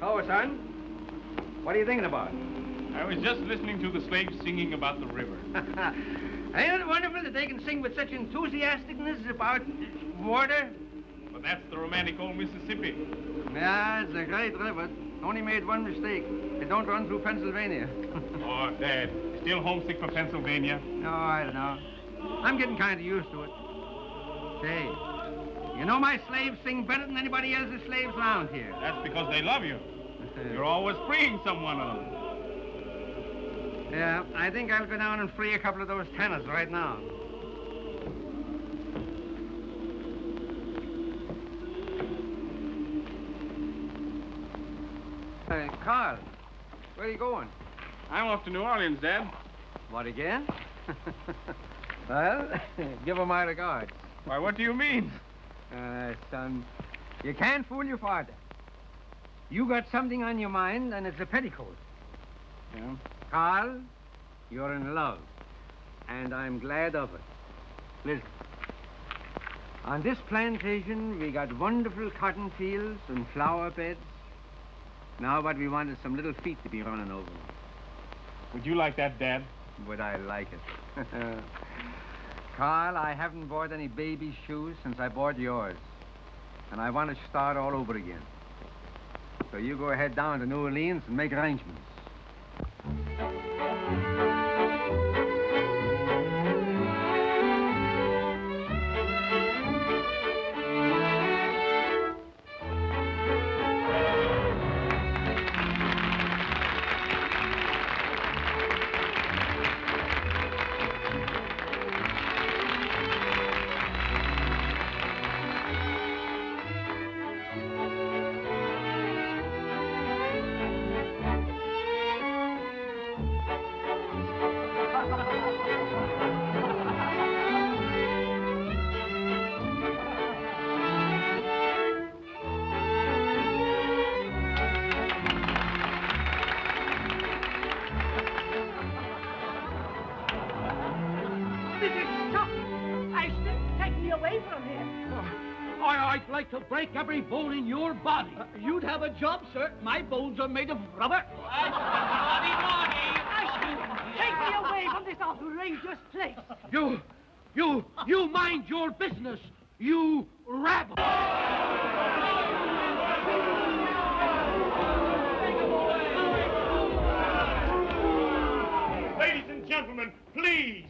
Hello, son. What are you thinking about? I was just listening to the slaves singing about the river. Ain't it wonderful that they can sing with such enthusiasticness about water? But that's the romantic old Mississippi. Yeah, it's a great river. Only made one mistake. It don't run through Pennsylvania. Oh, Dad, you still homesick for Pennsylvania? No, I don't know. I'm getting kind of used to it. Say, you know my slaves sing better than anybody else's slaves around here. That's because they love you. You're always freeing someone of them. Yeah, I think I'll go down and free a couple of those tenors right now. Hey, Carl, where are you going? I'm off to New Orleans, Dad. What, again? Well, give her my regards. Why, what do you mean? Son, you can't fool your father. You got something on your mind, and it's a petticoat. Yeah? Carl, you're in love, and I'm glad of it. Listen, on this plantation, we got wonderful cotton fields and flower beds. Now what we want is some little feet to be running over. Would you like that, Dad? Would I like it? Carl, I haven't bought any baby shoes since I bought yours. And I want to start all over again. So you go ahead down to New Orleans and make arrangements. I'd like to break every bone in your body. You'd have a job, sir. My bones are made of rubber. Take me away from this outrageous place. You mind your business, you rabble. Ladies and gentlemen, please.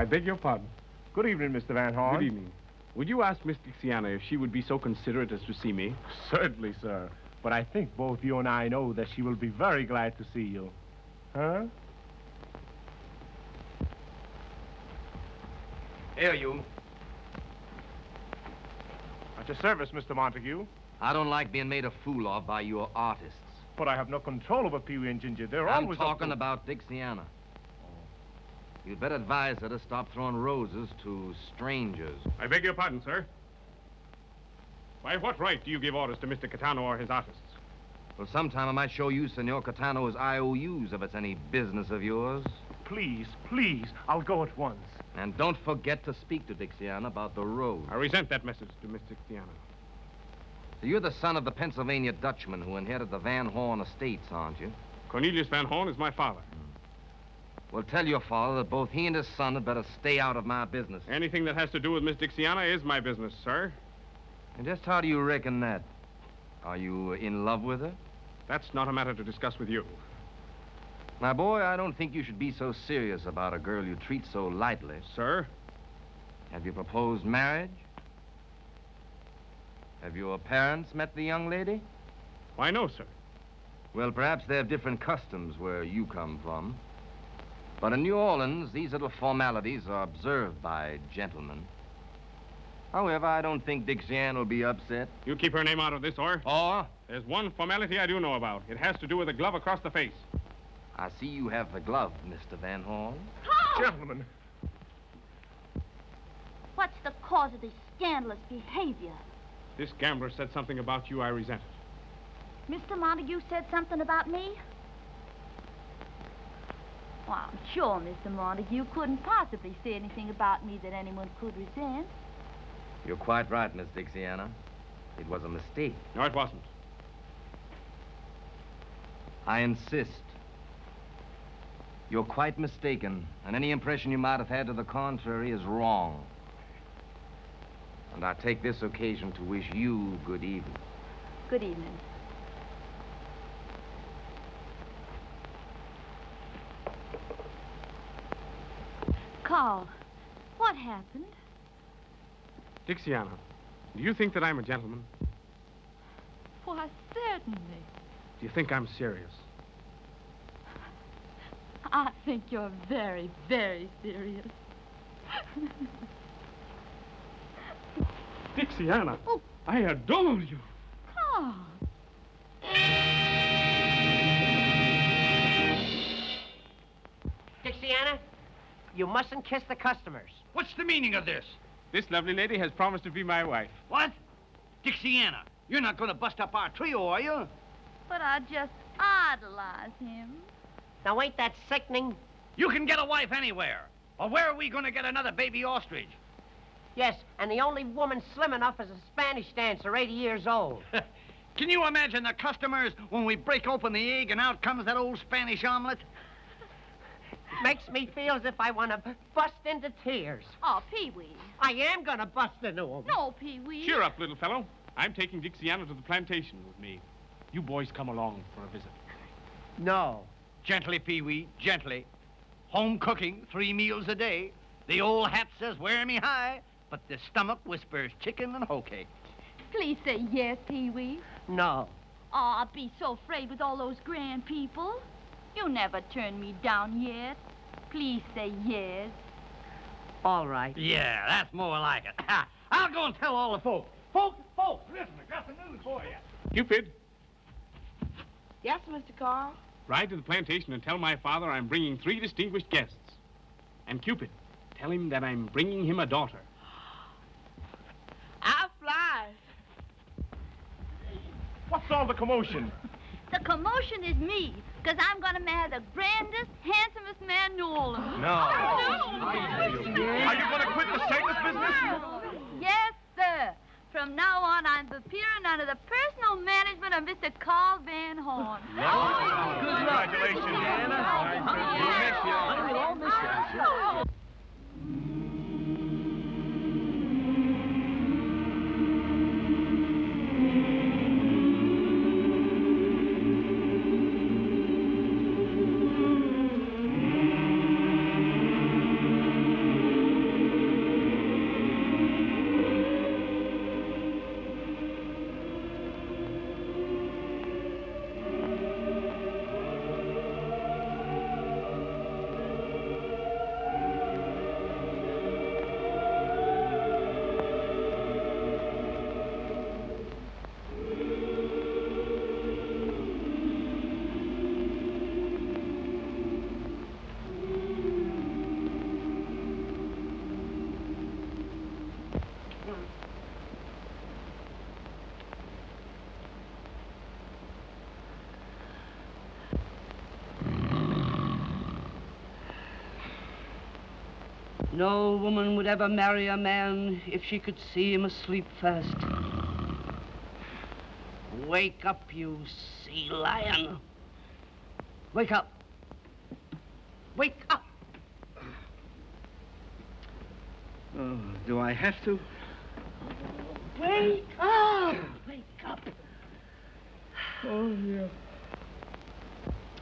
I beg your pardon. Good evening, Mr. Van Horn. Good evening. Would you ask Miss Dixiana if she would be so considerate as to see me? Certainly, sir. But I think both you and I know that she will be very glad to see you. Huh? Here, you. At your service, Mr. Montague. I don't like being made a fool of by your artists. But I have no control over Pee-wee and Ginger. They're I'm always talking about Dixiana. You'd better advise her to stop throwing roses to strangers. I beg your pardon, sir. By what right do you give orders to Mr. Catano or his artists? Well, sometime I might show you Senor Catano's IOUs if it's any business of yours. Please, please, I'll go at once. And don't forget to speak to Dixiana about the road. I resent that message to Miss Dixiana. So you're the son of the Pennsylvania Dutchman who inherited the Van Horn estates, aren't you? Cornelius Van Horn is my father. Well, tell your father that both he and his son had better stay out of my business. Anything that has to do with Miss Dixiana is my business, sir. And just how do you reckon that? Are you in love with her? That's not a matter to discuss with you. My boy, I don't think you should be so serious about a girl you treat so lightly. Sir? Have you proposed marriage? Have your parents met the young lady? Why, no, sir. Well, perhaps they have different customs where you come from. But in New Orleans, these little formalities are observed by gentlemen. However, I don't think Dixiana will be upset. You keep her name out of this, or? Or? There's one formality I do know about. It has to do with a glove across the face. I see you have the glove, Mr. Van Horn. Gentlemen. What's the cause of this scandalous behavior? This gambler said something about you I resented. Mr. Montague said something about me? Well, I'm sure Mr. Montague couldn't possibly say anything about me that anyone could resent. You're quite right, Miss Dixiana. It was a mistake. No, it wasn't. I insist. You're quite mistaken, and any impression you might have had to the contrary is wrong. And I take this occasion to wish you good evening. Good evening. Carl, what happened? Dixiana, do you think that I'm a gentleman? Why, certainly. Do you think I'm serious? I think you're very, very serious. Dixiana, Oh. I adore you. Carl. Dixiana, you mustn't kiss the customers. What's the meaning of this? This lovely lady has promised to be my wife. What? Dixiana, you're not going to bust up our trio, are you? But I just idolize him. Now, ain't that sickening? You can get a wife anywhere. Or where are we going to get another baby ostrich? Yes, and the only woman slim enough is a Spanish dancer, 80 years old. Can you imagine the customers when we break open the egg and out comes that old Spanish omelet? Makes me feel as if I want to bust into tears. Oh, Pee-wee. I am going to bust into them. No, Pee-wee. Cheer up, little fellow. I'm taking Dixiana to the plantation with me. You boys come along for a visit. No. Gently, Pee-wee, gently. Home cooking, 3 meals a day. The old hat says, wear me high, but the stomach whispers chicken and hoe cake. Please say yes, Pee-wee. No. Oh, I'd be so afraid with all those grand people. You never turned me down yet. Please say yes. All right. Yeah, that's more like it. I'll go and tell all the folks. Folks, listen, I got some news for you. Cupid, Yes, Mr. Carl? ride to the plantation and tell my father I'm bringing 3 distinguished guests. And Cupid, tell him that I'm bringing him a daughter. I'll fly. What's all the commotion? The commotion is me, because I'm going to marry the grandest, handsomest man in New Orleans. No. Are you going to quit the circus business? Yes, sir. From now on, I'm appearing under the personal management of Mr. Carl Van Horn. Congratulations, Anna. We'll all miss you. No woman would ever marry a man if she could see him asleep first. Wake up, you sea lion. Wake up. Wake up. Oh, do I have to? Wake up. Wake up. Oh, yeah.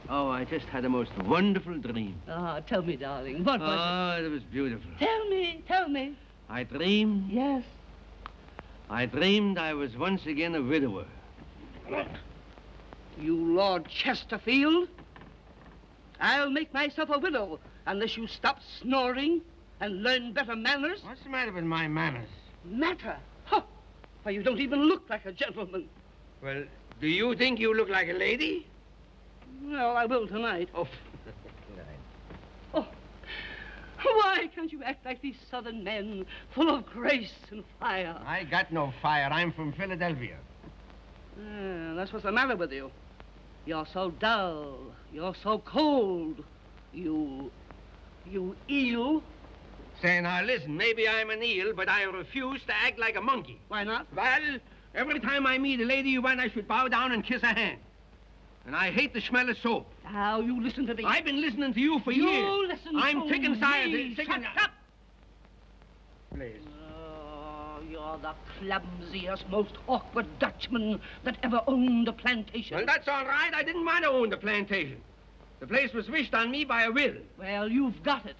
Oh, I just had a most wonderful dream. Ah, tell me, darling, what was Oh, it was beautiful. it? Tell me. I dreamed. Yes. I dreamed I was once again a widower. You, Lord Chesterfield, I'll make myself a widow unless you stop snoring and learn better manners. What's the matter with my manners? Matter? Huh. Why, you don't even look like a gentleman. Well, do you think you look like a lady? Well, I will tonight. Oh, Oh, why can't you act like these southern men, full of grace and fire? I got no fire. I'm from Philadelphia. That's what's the matter with you. You're so dull. You're so cold. You eel. Say, now listen, maybe I'm an eel, but I refuse to act like a monkey. Why not? Well, every time I meet a lady, you want I should bow down and kiss her hand. And I hate the smell of soap. Now, you listen to me. I've been listening to you for years. You listen I'm to sick and tired. me. Sick Shut and... up. Please. Oh, you're the clumsiest, most awkward Dutchman that ever owned a plantation. Well, that's all right. I didn't want to own the plantation. The place was wished on me by a will. Well, you've got it.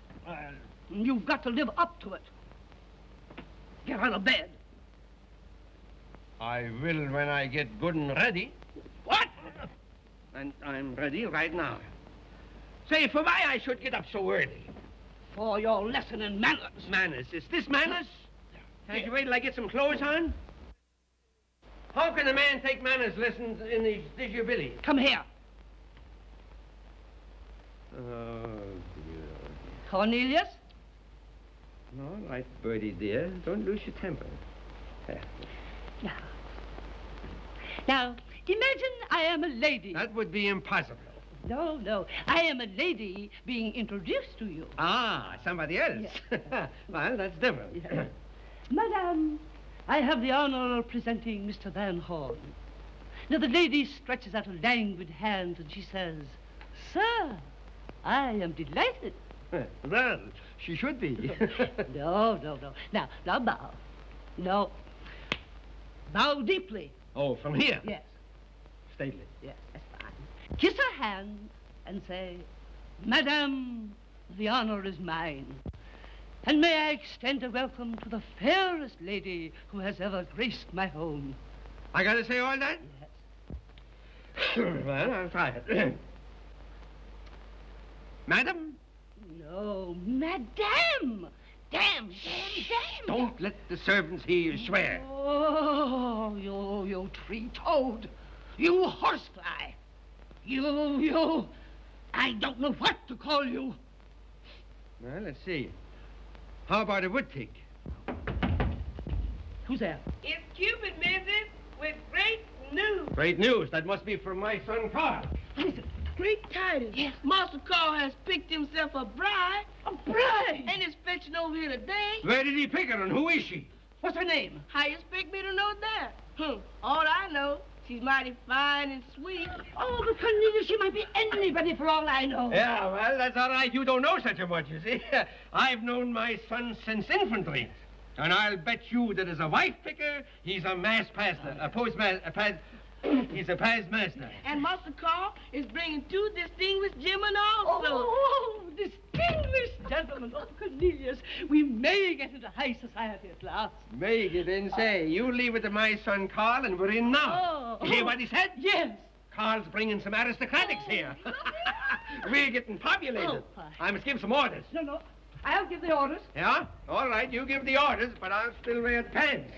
You've got to live up to it. Get out of bed. I will when I get good and ready. What? And I'm ready right now. Say, for why I should get up so early? For your lesson in manners. Manners? Is this manners? Can't you wait till I get some clothes on? How can a man take manners lessons in his disability? Come here. Oh, dear. Cornelius? All right, Bertie, dear. Don't lose your temper. Now, imagine I am a lady. That would be impossible. No. I am a lady being introduced to you. Ah, somebody else. Yes. Well, that's different. Yes. Madame, I have the honor of presenting Mr. Van Horn. Now, the lady stretches out a languid hand and she says, Sir, I am delighted. Well, she should be. No. Now bow. No. Bow deeply. Oh, from here? Yes. Stately. Yes, that's fine. Kiss her hand and say, Madame, the honor is mine. And may I extend a welcome to the fairest lady who has ever graced my home. I gotta say all that? Yes. Well, I'll try it. Madam? No, Madame. Damn. Don't let the servants hear you swear. Oh, you tree-toad. You horsefly. You. I don't know what to call you. Well, let's see. How about a woodtick? Who's there? It's Cupid, Mrs., with great news. Great news. That must be from my son, Carl. Listen. Great tidings. Yes. Master Carl has picked himself a bride. A bride? And is fetching over here today. Where did he pick her, and who is she? What's her name? How you expect me to know that? All I know, she's mighty fine and sweet. Oh, but Cornelius, she might be anybody for all I know. Yeah, well, that's all right. You don't know such a much, you see. I've known my son since infantry. And I'll bet you that as a wife picker, he's a mass pastor, a postmaster, he's a past master. And Master Carl is bringing two distinguished gentlemen also. Oh, distinguished gentlemen. Oh, Cornelius, we may get into high society at last. May get in, say. You leave it to my son, Carl, and we're in now. Oh. You hear what he said? Yes. Carl's bringing some aristocratics here. We're getting populated. Oh, I must give some orders. No. I'll give the orders. Yeah? All right, you give the orders, but I'll still wear pants.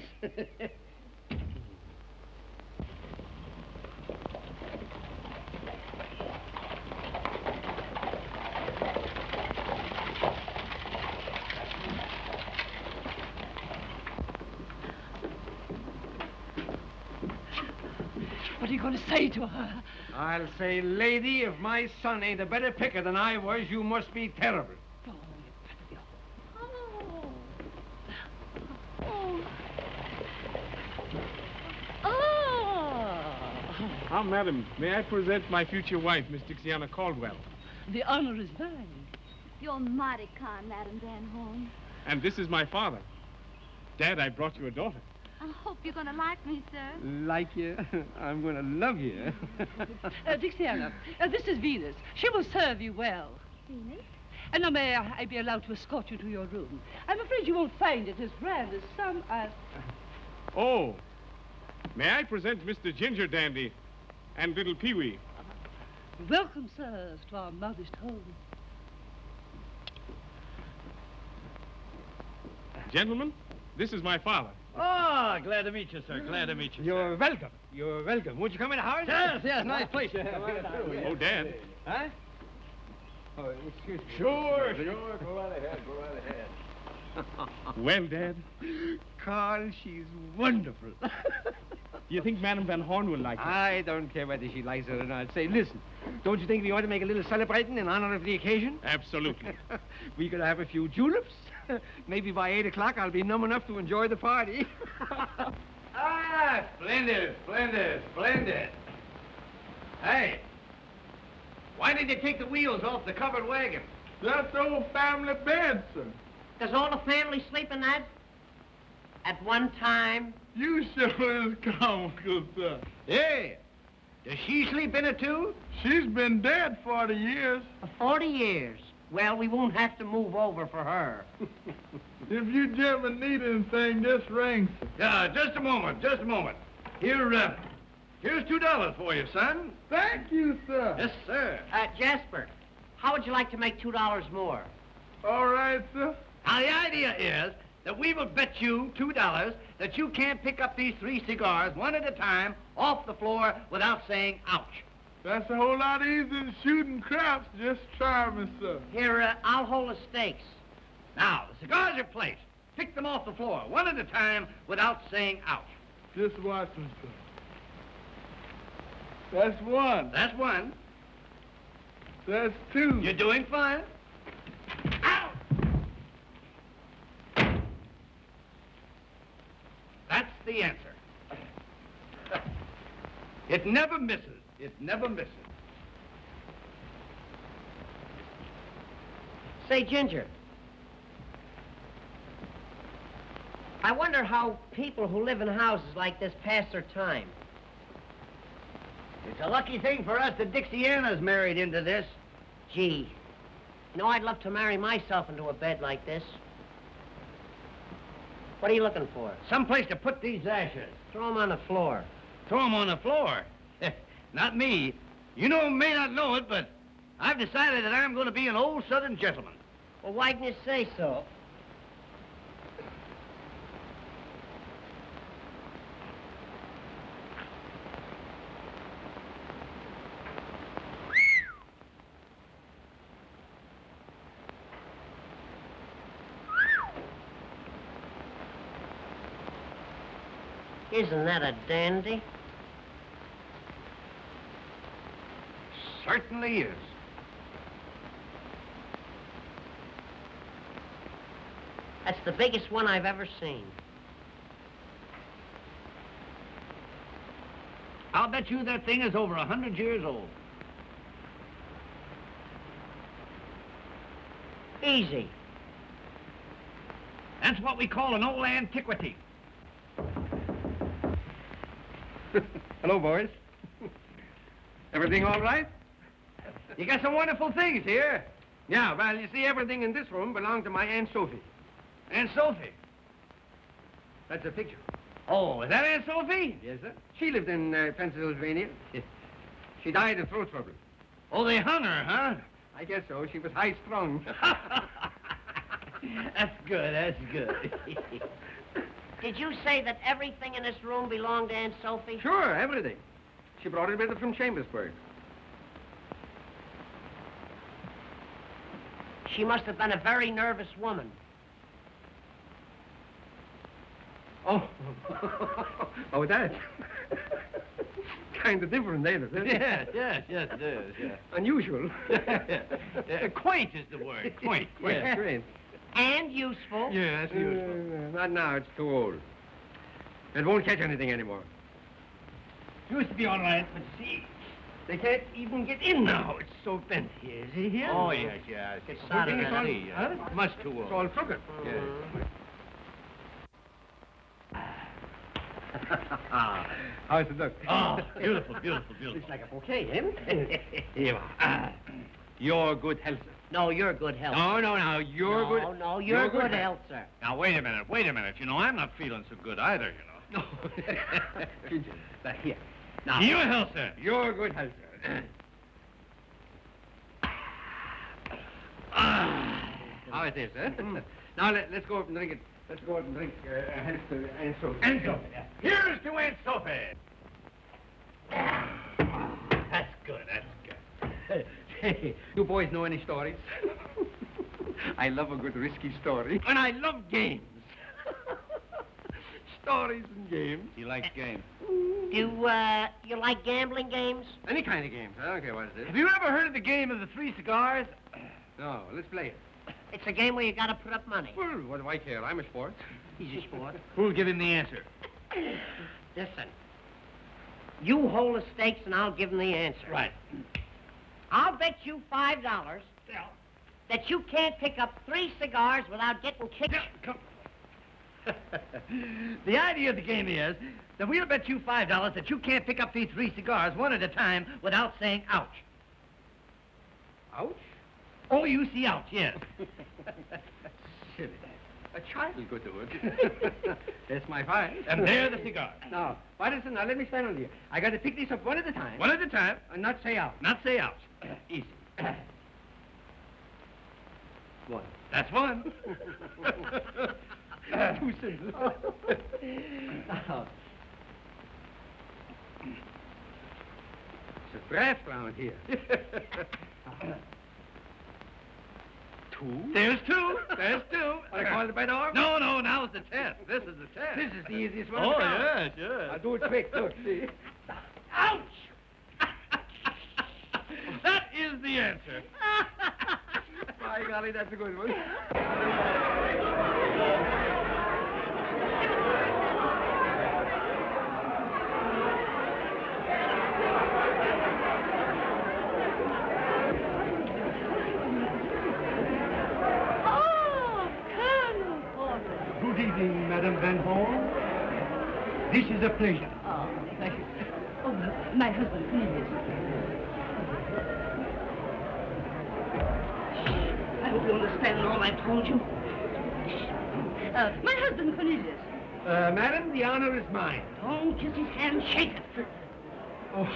What are you going to say to her? I'll say, lady, if my son ain't a better picker than I was, you must be terrible. Ah, madam, may I present my future wife, Miss Dixiana Caldwell? The honor is mine. You're mighty kind, Madam Van Horn. And this is my father. Dad, I brought you a daughter. I hope you're going to like me, sir. Like you? I'm going to love you. Dixiana, this is Venus. She will serve you well. Venus? And now may I be allowed to escort you to your room? I'm afraid you won't find it as grand as some are. Oh, may I present Mr. Ginger Dandy and little Pee-wee? Welcome, sirs, to our modest home. Gentlemen, this is my father. Oh, glad to meet you, sir. Glad to meet you. You're welcome. You're welcome. Won't you come in, Howard? Yes, yes, nice place. Oh, Dad. Huh? Oh, excuse me. Sure. Go right ahead. Well, Dad, Carl, she's wonderful. do you think Madam Van Horn will like her? I don't care whether she likes it or not. Say, listen, don't you think we ought to make a little celebrating in honor of the occasion? Absolutely. We could have a few juleps. Maybe by 8 o'clock I'll be numb enough to enjoy the party. Ah, splendid, splendid, splendid. Hey, why did you take the wheels off the covered wagon? That's old family bed, sir. Does all the family sleep in that? At one time? You sure is comical, sir. Hey, does she sleep in it too? She's been dead 40 years. For 40 years. Well, we won't have to move over for her. If you gentlemen need anything, just ring, sir. Just a moment, just a moment. Here's $2 for you, son. Thank you, sir. Yes, sir. Jasper, how would you like to make $2 more? All right, sir. Now, the idea is that we will bet you $2 that you can't pick up these 3 cigars one at a time off the floor without saying ouch. That's a whole lot easier than shooting craps. Just try me, sir. Here, I'll hold the stakes. Now, the cigars are placed. Pick them off the floor one at a time without saying ouch. Just watch me, sir. That's one. That's one. That's two. You're doing fine. Out! That's the answer. It never misses. It never misses. Say, Ginger, I wonder how people who live in houses like this pass their time. It's a lucky thing for us that Dixiana's married into this. Gee, you know, I'd love to marry myself into a bed like this. What are you looking for? Someplace to put these ashes. Throw them on the floor. Throw them on the floor. Not me. You may not know it, but I've decided that I'm going to be an old Southern gentleman. Well, why didn't you say so? Isn't that a dandy? Certainly is. That's the biggest one I've ever seen. I'll bet you that thing is over 100 years old. Easy. That's what we call an old antiquity. Hello, boys. Everything all right? You got some wonderful things here. Yeah, well, you see, everything in this room belonged to my Aunt Sophie. Aunt Sophie. That's a picture. Oh, is that Aunt Sophie? Yes, sir. She lived in Pennsylvania. She died of throat trouble. Oh, they hung her, huh? I guess so. She was high-strung. That's good, that's good. Did you say that everything in this room belonged to Aunt Sophie? Sure, everything. She brought it with her from Chambersburg. She must have been a very nervous woman. Oh. Oh, that. Kind of different, ain't it? Yes, it is, yeah. Unusual. Quaint is the word, quaint. Yeah, great. And useful. Yes, useful. Not now, it's too old. It won't catch anything anymore. Used to be all right, but see, they can't even get in now. It's so bent here. Is he here? Oh, yes. It's solid, It's all, huh? much too old. It's all crooked. Yes. How's it look? Oh, beautiful, beautiful, beautiful. Looks like a bouquet, eh? Here you are. Your good health, sir. No, you're good health. No, you're good. No, you're good health, sir. Now, wait a minute. You know, I'm not feeling so good either, you know. No. Back here. Now. Your health, sir. Your good health, sir. How it is, eh? Now, let's go up and drink it. Let's go up and drink health to Aunt Sophie. Aunt Sophie. Here's to Aunt Sophie. That's good, Hey, you boys know any stories? I love a good risky story. And I love games. Stories and games. He likes games. Do, you like gambling games? Any kind of games. I don't care what it is. Have you ever heard of the game of the 3 cigars? No, let's play it. It's a game where you gotta put up money. Well, what do I care? I'm a sport. He's a sport. Who'll give him the answer? Listen. You hold the stakes and I'll give him the answer. Right. I'll bet you $5 that you can't pick up 3 cigars without getting kicked. Now, come. The idea of the game is that we'll bet you $5 that you can't pick up these 3 cigars one at a time without saying ouch. Ouch? O-U-C, ouch, yes. Silly. A child could do it. That's my five. And there the cigars. Now, Watterson, now let me stand on you. I got to pick these up one at a time. One at a time. And not say out. Not say ouch. Easy. One. That's one. Too simple. Now, it's a draft round here. Two? There's 2. There's 2. I called it by the arm? No, now's the test. This is the test. This is the easiest one. Oh, to count. yes. I'll do it quick, look, see? Ouch! That is the answer. By golly, that's a good one. Good evening, Madame Van Horn. This is a pleasure. Oh, thank you. Oh, my husband, please. I hope you understand all I've told you. My husband, Cornelius. Madam, the honor is mine. Don't kiss his hand, shake it. Oh,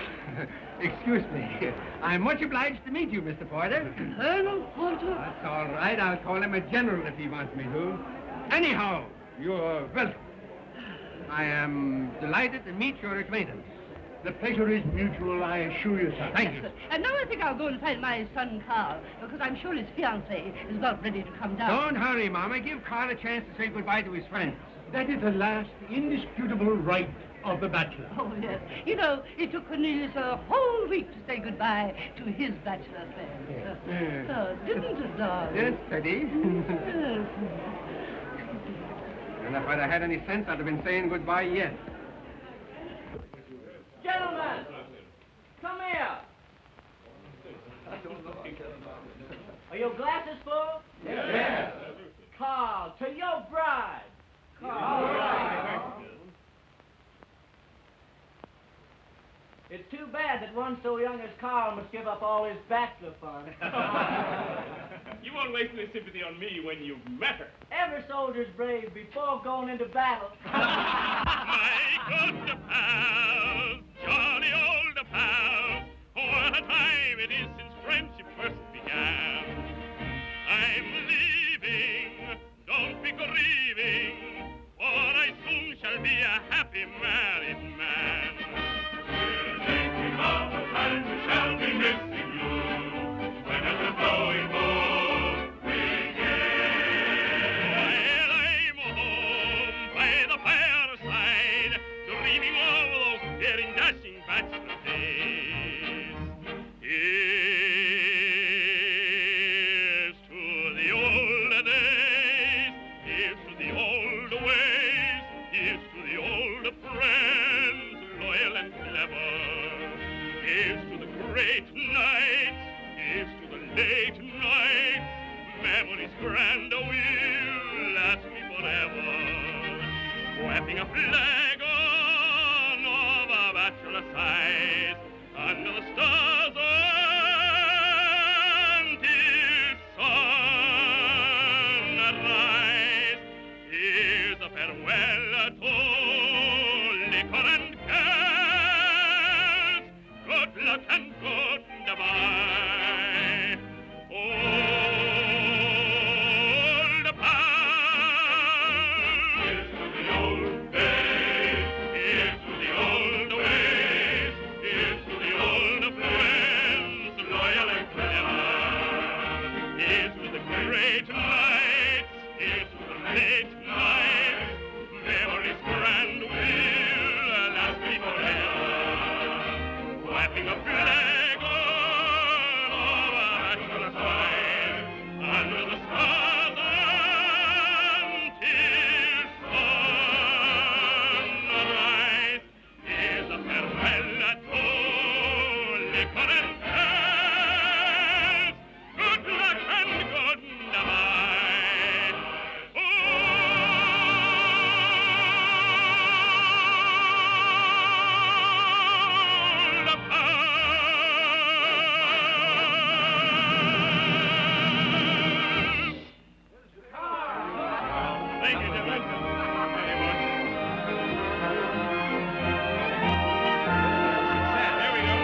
excuse me. I'm much obliged to meet you, Mr. Porter. Colonel Porter? That's all right. I'll call him a general if he wants me to. Anyhow, you're welcome. I am delighted to meet your acquaintance. The pleasure is mutual, I assure you, sir. Thank you. And now I think I'll go and find my son, Carl, because I'm sure his fiancée is about ready to come down. Don't hurry, Mama. Give Carl a chance to say goodbye to his friends. That is the last indisputable right of the bachelor. Oh, yes. You know, it took Cornelius a whole week to say goodbye to his bachelor friends. Yes. Oh, didn't it, darling? Yes, Teddy. Yes. And if I'd have had any sense, I'd have been saying goodbye yet. Gentlemen, come here. Are your glasses full? Yes. Carl, to your bride. Carl. It's too bad that one so young as Carl must give up all his bachelor fun. You won't waste any sympathy on me when you've met her. Every soldier's brave before going into battle. My good pals, jolly old pals, what a time it is since friendship first began. I'm leaving, don't be grieving, for I soon shall be a happy married man. We're thinking of the time we shall be missing you, when at the blowing boat we came. While I'm home by the fireside, dreaming of those daring, dashing bachelor days. Here's to the old days, here's to the old ways, here's to the old friends, loyal and clever. a flag on over bachelor size under the stars until sunrise. Here's a farewell to liquor and girls. Good luck and goodbye. Old pals. Here's to the old days. Here's to the old ways. Here's to the old friends, loyal and clever. Here's to the great nights. Here's to the late nights. Memories grand will last me forever. Wiping a flag on over bachelor side under the stars until sunrise. Here's a farewell to liquor and girls. Good luck and goodbye. Thank you, gentlemen. Very much. There we go.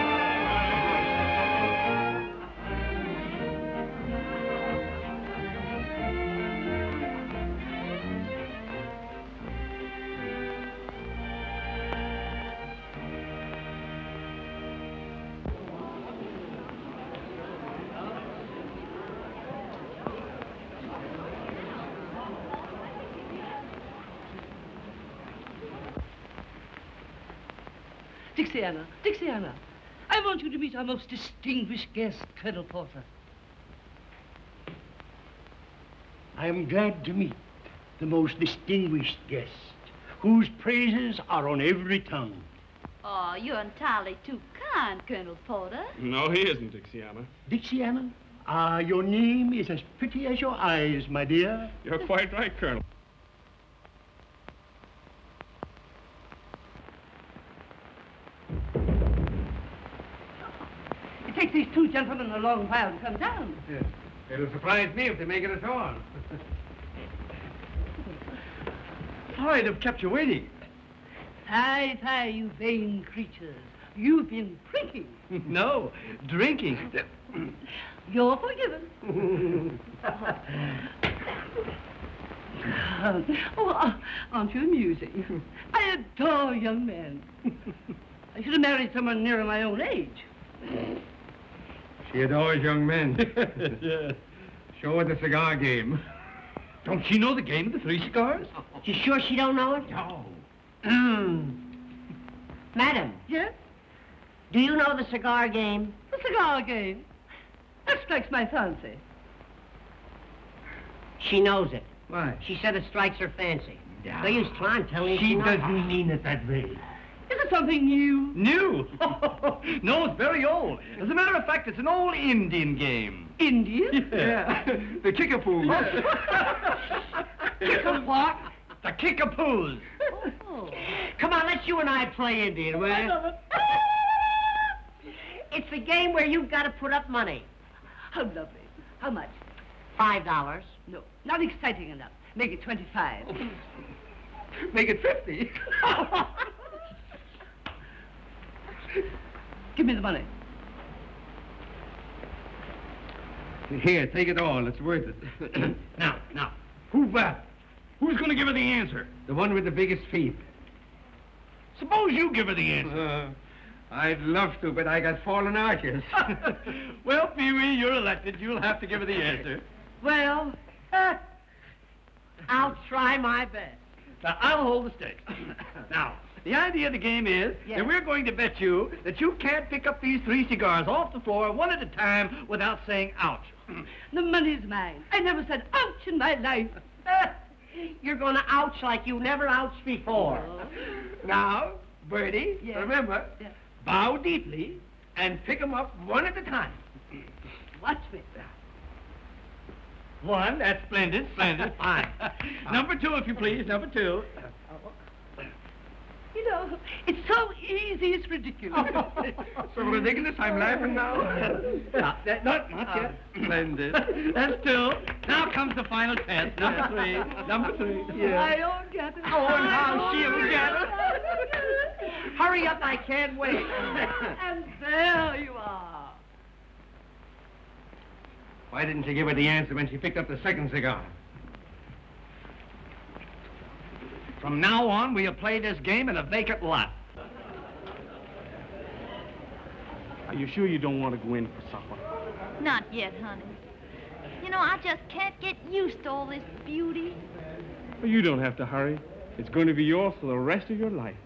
Dixiana, I want you to meet our most distinguished guest, Colonel Porter. I am glad to meet the most distinguished guest, whose praises are on every tongue. Oh, you're entirely too kind, Colonel Porter. No, he isn't, Dixiana. Dixiana, your name is as pretty as your eyes, my dear. You're quite right, Colonel. It takes these two gentlemen a long while to come down. Yes. It'll surprise me if they make it at all. Sorry to have kept you waiting. Fie, you vain creatures. You've been drinking. No, drinking. You're forgiven. Aren't you amusing? I adore young men. I should have married someone nearer my own age. She adores young men. Yes. Show her the cigar game. Don't she know the game of the three cigars? You sure she don't know it? No. Madam, Yes? do you know the cigar game? The cigar game. That strikes my fancy. She knows it. Why? She said it strikes her fancy. Yeah. No use trying to tell me She knows. doesn't mean it that way. Is it something new? New? No, it's very old. As a matter of fact, it's an old Indian game. Indian? Yeah. The Kickapoos. Kick a what? The Kickapoos. Oh. Come on, let's you and I play Indian, will you? It's a game where you've got to put up money. How lovely. How much? $5. No, not exciting enough. Make it 25. Make it 50. Give me the money. Here, take it all. It's worth it. Now, who's going to give her the answer? The one with the biggest feet. Suppose you give her the answer. I'd love to, but I got fallen arches. Well, Pee-wee, you're elected. You'll have to give her the answer. Well, I'll try my best. Now, I'll hold the stakes. Now, the idea of the game is Yes. that we're going to bet you that you can't pick up these three cigars off the floor one at a time without saying ouch. The money's mine. I never said ouch in my life. You're going to ouch like you never ouched before. Now, Bertie, Yes. remember, Yes. bow deeply and pick them up one at a time. Watch me. One, that's splendid, fine. Number two, if you please, number two. Oh, it's so easy, it's ridiculous. So ridiculous, I'm laughing now. Not yet. Splendid. That's two. Now comes the final test. Number three. Number three. Yeah. I don't get it. Oh, now she'll get it. Hurry up, I can't wait. And there you are. Why didn't you give her the answer when she picked up the second cigar? From now on, we'll play this game in a vacant lot. Are you sure you don't want to go in for supper? Not yet, honey. You know, I just can't get used to all this beauty. Well, you don't have to hurry. It's going to be yours for the rest of your life.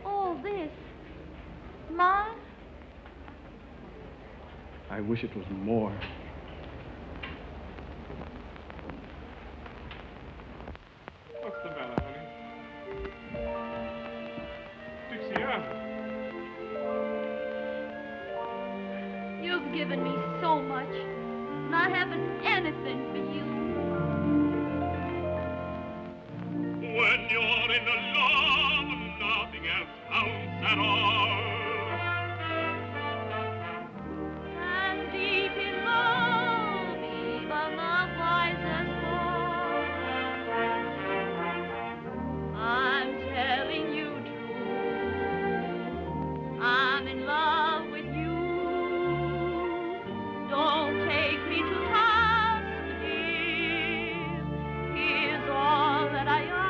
All this. Mine? I wish it was more. What's the matter, honey? Dixiana. You've given me so much, and I haven't anything for you. When you're in love, nothing else counts at all. And deep in love, even the wisest fall. I'm telling you true. I'm in love with you. Don't take me to task, dear. Here's all that I ask.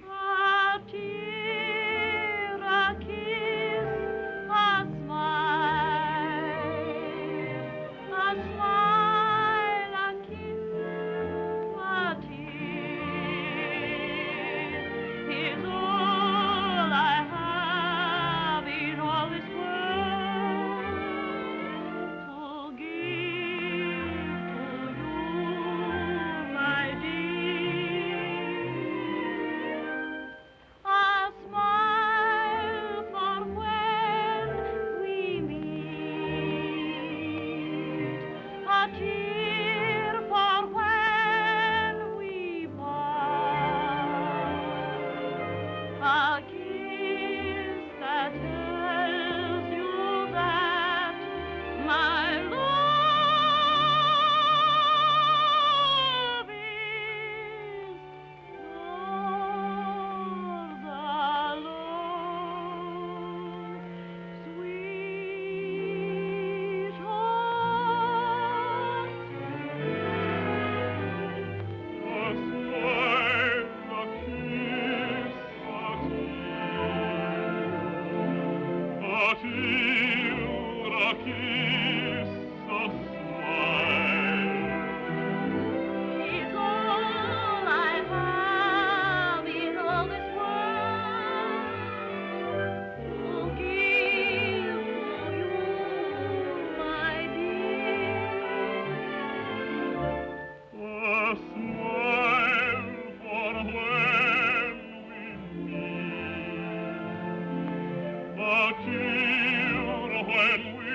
A tear, a kiss, a smile, a kiss, a tear. Here's all I have in all this world to give to you, my dear. A smile for when we meet, a tear for when we part, a kiss that tells you that my love is yours alone, sweetheart. Is all I have in all this world to give to you, my dear. A smile for when we meet, a tear when we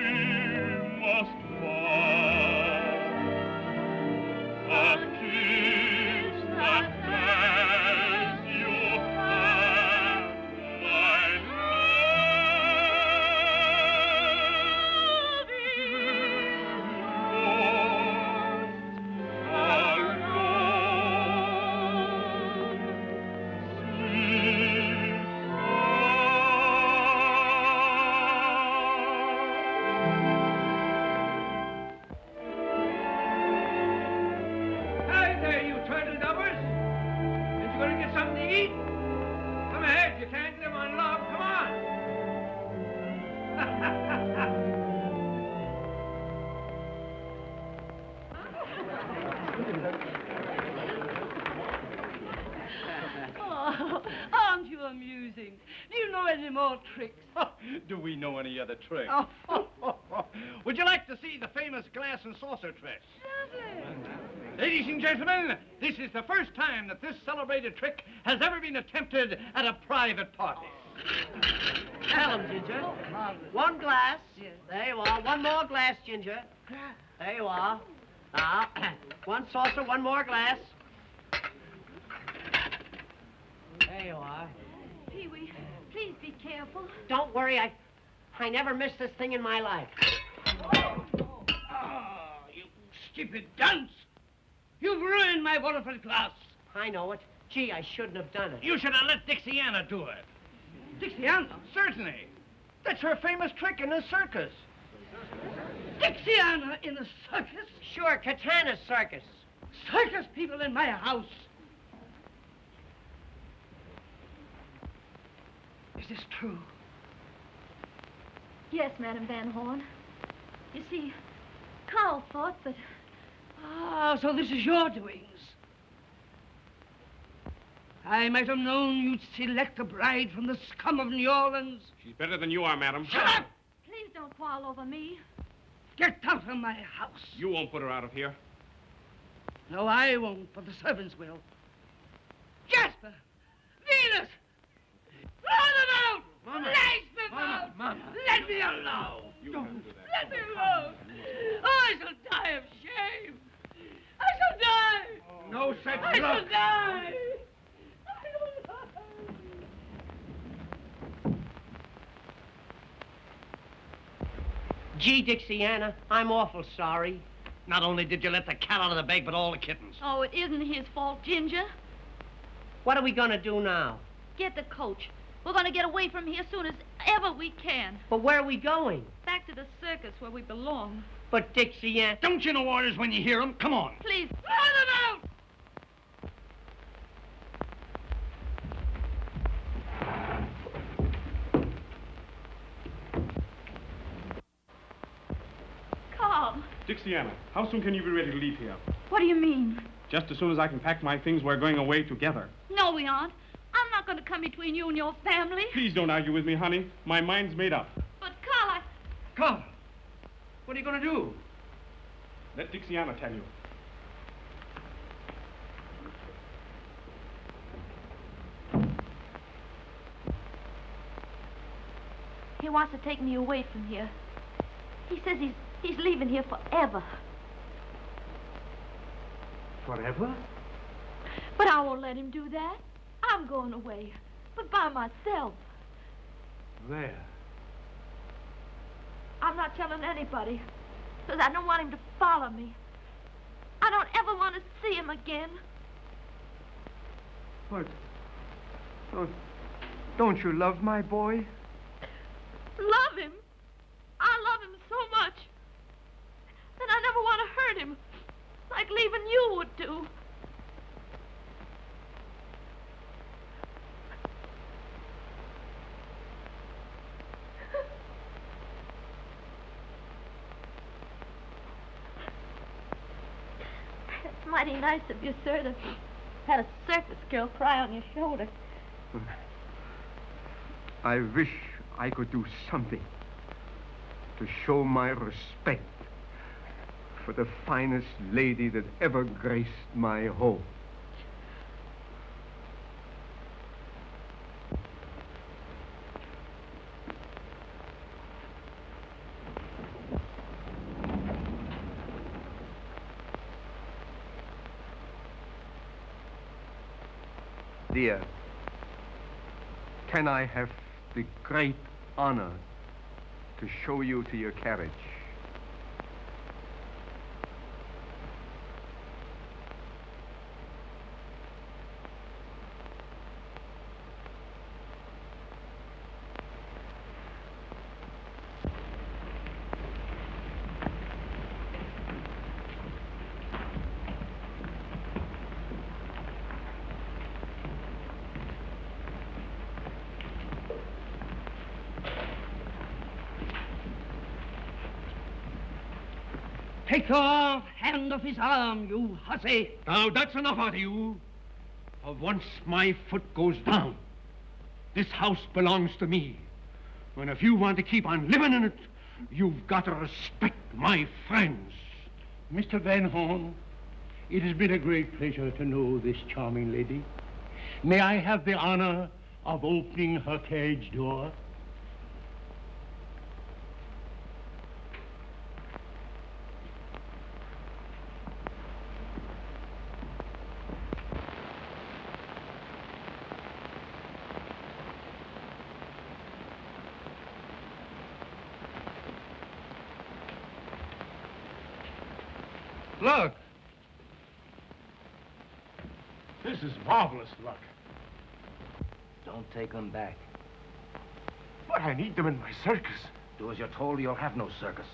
must part, a kiss that tells you that my love is Hey there, you turtle dovers. Ain't you going to get something to eat? Come ahead, you can't live on love. Come on. Oh, aren't you amusing? Do you know any more tricks? Do we know any other tricks? Oh. Would you like to see the famous glass and saucer trick? Lovely. Ladies and gentlemen, this is the first time that this celebrated trick has ever been attempted at a private party. Tell 'em, Ginger. One glass. There you are. One more glass, Ginger. There you are. Now, one saucer, one more glass. There you are. Pee-wee, please be careful. Don't worry, I never missed this thing in my life. Oh, you stupid dunce! You've ruined my wonderful class. I know it. Gee, I shouldn't have done it. You should have let Dixiana do it. Dixiana? Certainly. That's her famous trick in the circus. Dixiana in the circus? Sure, Katana's circus. Circus people in my house. Is this true? Yes, Madame Van Horn. You see, Carl thought that... Ah, so this is your doings. I might have known you'd select a bride from the scum of New Orleans. She's better than you are, madam. Shut up! Please don't quarrel over me. Get out of my house. You won't put her out of here. No, I won't, but the servants will. Jasper! Venus! Throw them out! Mama. Lash them out! Mama. Let me alone! You don't do that. Let me alone! Oh, I shall die of shame! I shall die! No such I shall luck. die! Gee, Dixiana, I'm awful sorry. Not only did you let the cat out of the bag, but all the kittens. Oh, it isn't his fault, Ginger. What are we gonna do now? Get the coach. We're going to get away from here as soon as ever we can. But where are we going? Back to the circus where we belong. But Dixiana... Don't you know orders when you hear them? Come on. Please. Throw them out! Carl, Dixiana, how soon can you be ready to leave here? what do you mean? Just as soon as I can pack my things, we're going away together. No, we aren't. I'm not going to come between you and your family. Please don't argue with me, honey. My mind's made up. But, Carl, Carl, what are you going to do? Let Dixiana tell you. he wants to take me away from here. He says he's leaving here forever. Forever? But I won't let him do that. I'm going away, but by myself. Where? I'm not telling anybody, because I don't want him to follow me. I don't ever want to see him again. What? Don't you love my boy? Love him? I love him so much that I never want to hurt him, like leaving you would do. It's mighty nice of you, sir, to have a circus girl cry on your shoulder. I wish I could do something to show my respect for the finest lady that ever graced my home. Dear, can I have the great honor to show you to your carriage? Take your hand off his arm, you hussy. Now, that's enough out of you. For once my foot goes down, this house belongs to me. And if you want to keep on living in it, you've got to respect my friends. Mr. Van Horn, it has been a great pleasure to know this charming lady. May I have the honor of opening her carriage door? Look. This is marvelous luck. Don't take them back. But I need them in my circus. Do as you're told, or you'll have no circus.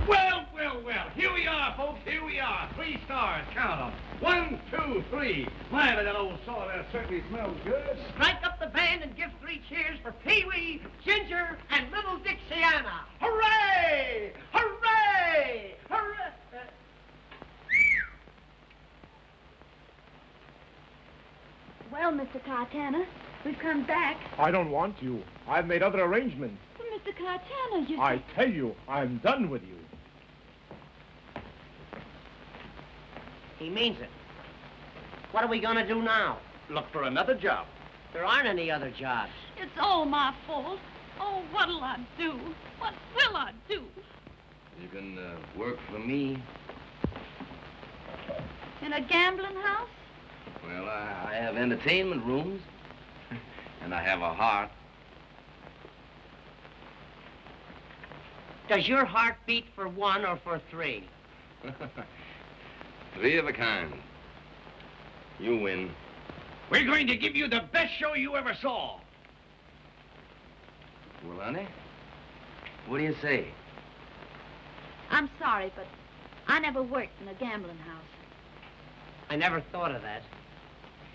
Well, well, well. Here we are, folks. Here we are. 3 stars. Count them. 1, 2, 3. My, but that old sawdust certainly smells good. Strike up the band and give 3 cheers for Pee-wee, Ginger, and little Dixiana. Hooray! Hooray! Hooray! Well, Mr. Cartana, we've come back. I don't want you. I've made other arrangements. But Mr. Cartana, you... I tell you, I'm done with you. He means it. What are we going to do now? Look for another job. There aren't any other jobs. It's all my fault. Oh, what'll I do? What will I do? You can work for me. In a gambling house? Well, I have entertainment rooms. And I have a heart. Does your heart beat for 1 or for 3? 3 of a kind. You win. We're going to give you the best show you ever saw. Well, honey, what do you say? I'm sorry, but I never worked in a gambling house. I never thought of that.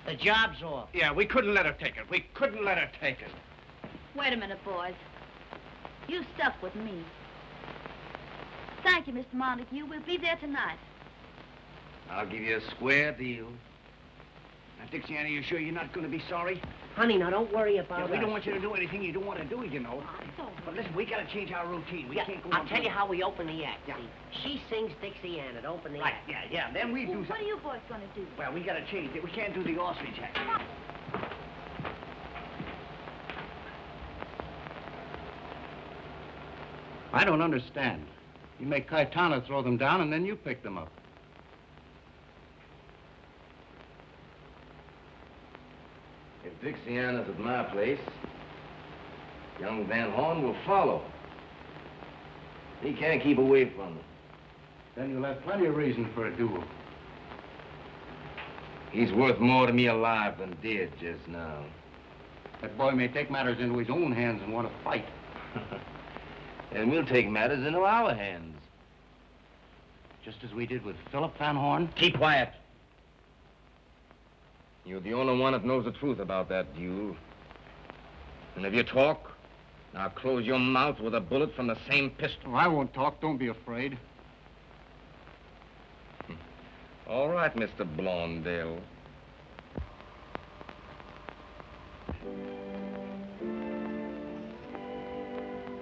The job's off. Yeah, we couldn't let her take it. We couldn't let her take it. Wait a minute, boys. You stuck with me. Thank you, Mr. Montague. We'll be there tonight. I'll give you a square deal. Now, Dixiana, you sure you're not going to be sorry? Honey, now don't worry about We us. don't want you to do anything you don't want to do, you know. But listen, we got to change our routine. We can't go on. I'll tell you how we open the act. Yeah. See, she sings Dixiana to open the Right, act. yeah. Then we do Well, what something. are you boys going to do? Well, we got to change it. We can't do the ostrich act. I don't understand. You make Caetano throw them down, and then you pick them up. If Dixiana's at my place, young Van Horn will follow. He can't keep away from her. Then you'll have plenty of reason for a duel. He's worth more to me alive than dead just now. That boy may take matters into his own hands and want to fight. And we'll take matters into our hands. Just as we did with Philip Van Horn. Keep quiet. You're the only one that knows the truth about that duel. And if you talk, I'll close your mouth with a bullet from the same pistol. Oh, I won't talk. Don't be afraid. All right, Mr. Blondell.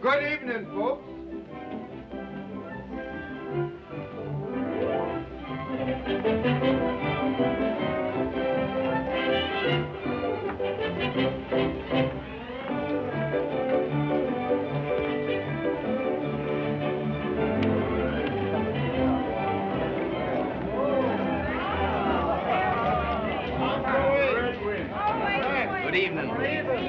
Good evening, folks. Good evening. Good evening.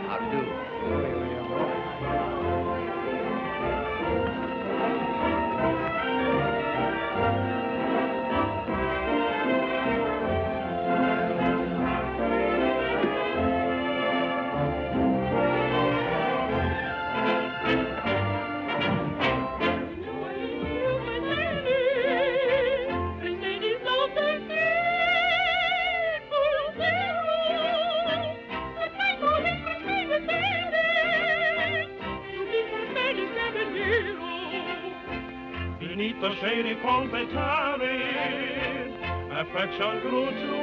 How do you do? Beneath the shady contemporaries, affection grew to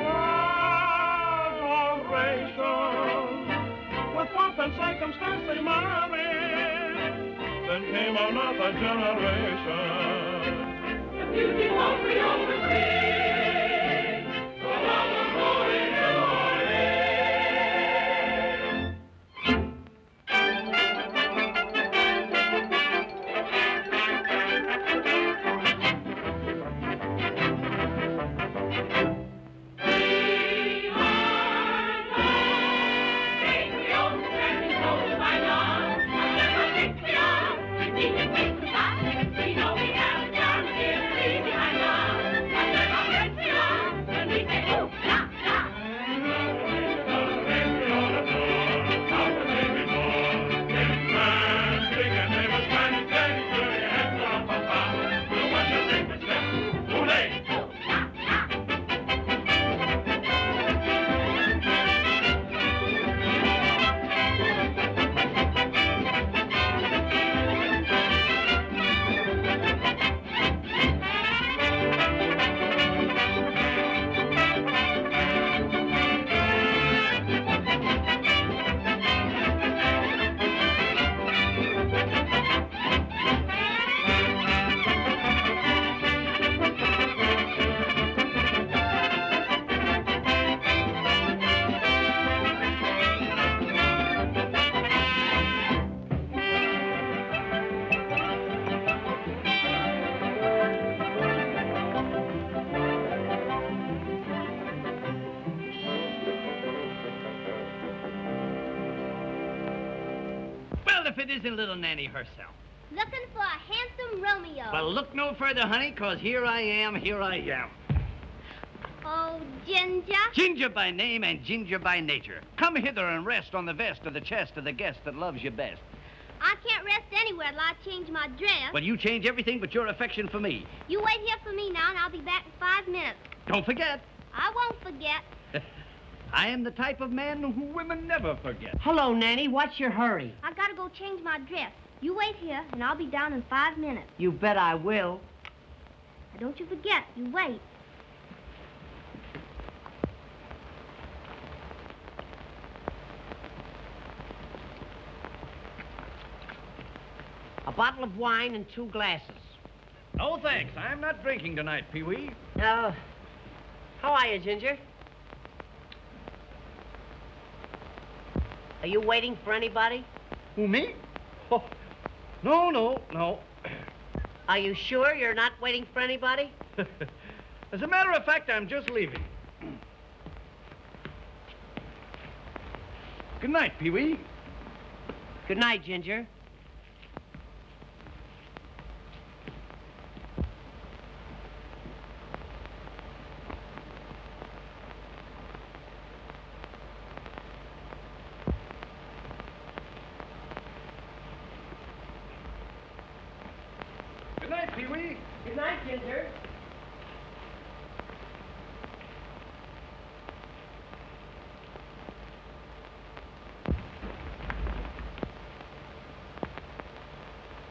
adoration. With pomp and circumstance they married, then came another generation. The beauty of the open queen, so long ago in Illinois. What if it isn't little Nanny herself? Looking for a handsome Romeo. Well, look no further, honey, 'cause here I am. Oh, Ginger. Ginger by name and Ginger by nature. Come hither and rest on the vest of the chest of the guest that loves you best. I can't rest anywhere till I change my dress. Well, you change everything but your affection for me. You wait here for me now, and I'll be back in 5 minutes. Don't forget. I won't forget. I am the type of man who women never forget. Hello, Nanny. What's your hurry? I gotta go change my dress. You wait here, and I'll be down in 5 minutes. You bet I will. Now, don't you forget. You wait. A bottle of wine and 2 glasses. No, thanks. I'm not drinking tonight, Pee-wee. How are you, Ginger? Are you waiting for anybody? Who, me? Oh, no. Are you sure you're not waiting for anybody? As a matter of fact, I'm just leaving. Good night, Pee-wee. Good night, Ginger. Good night, Pee-wee. Good night, Ginger.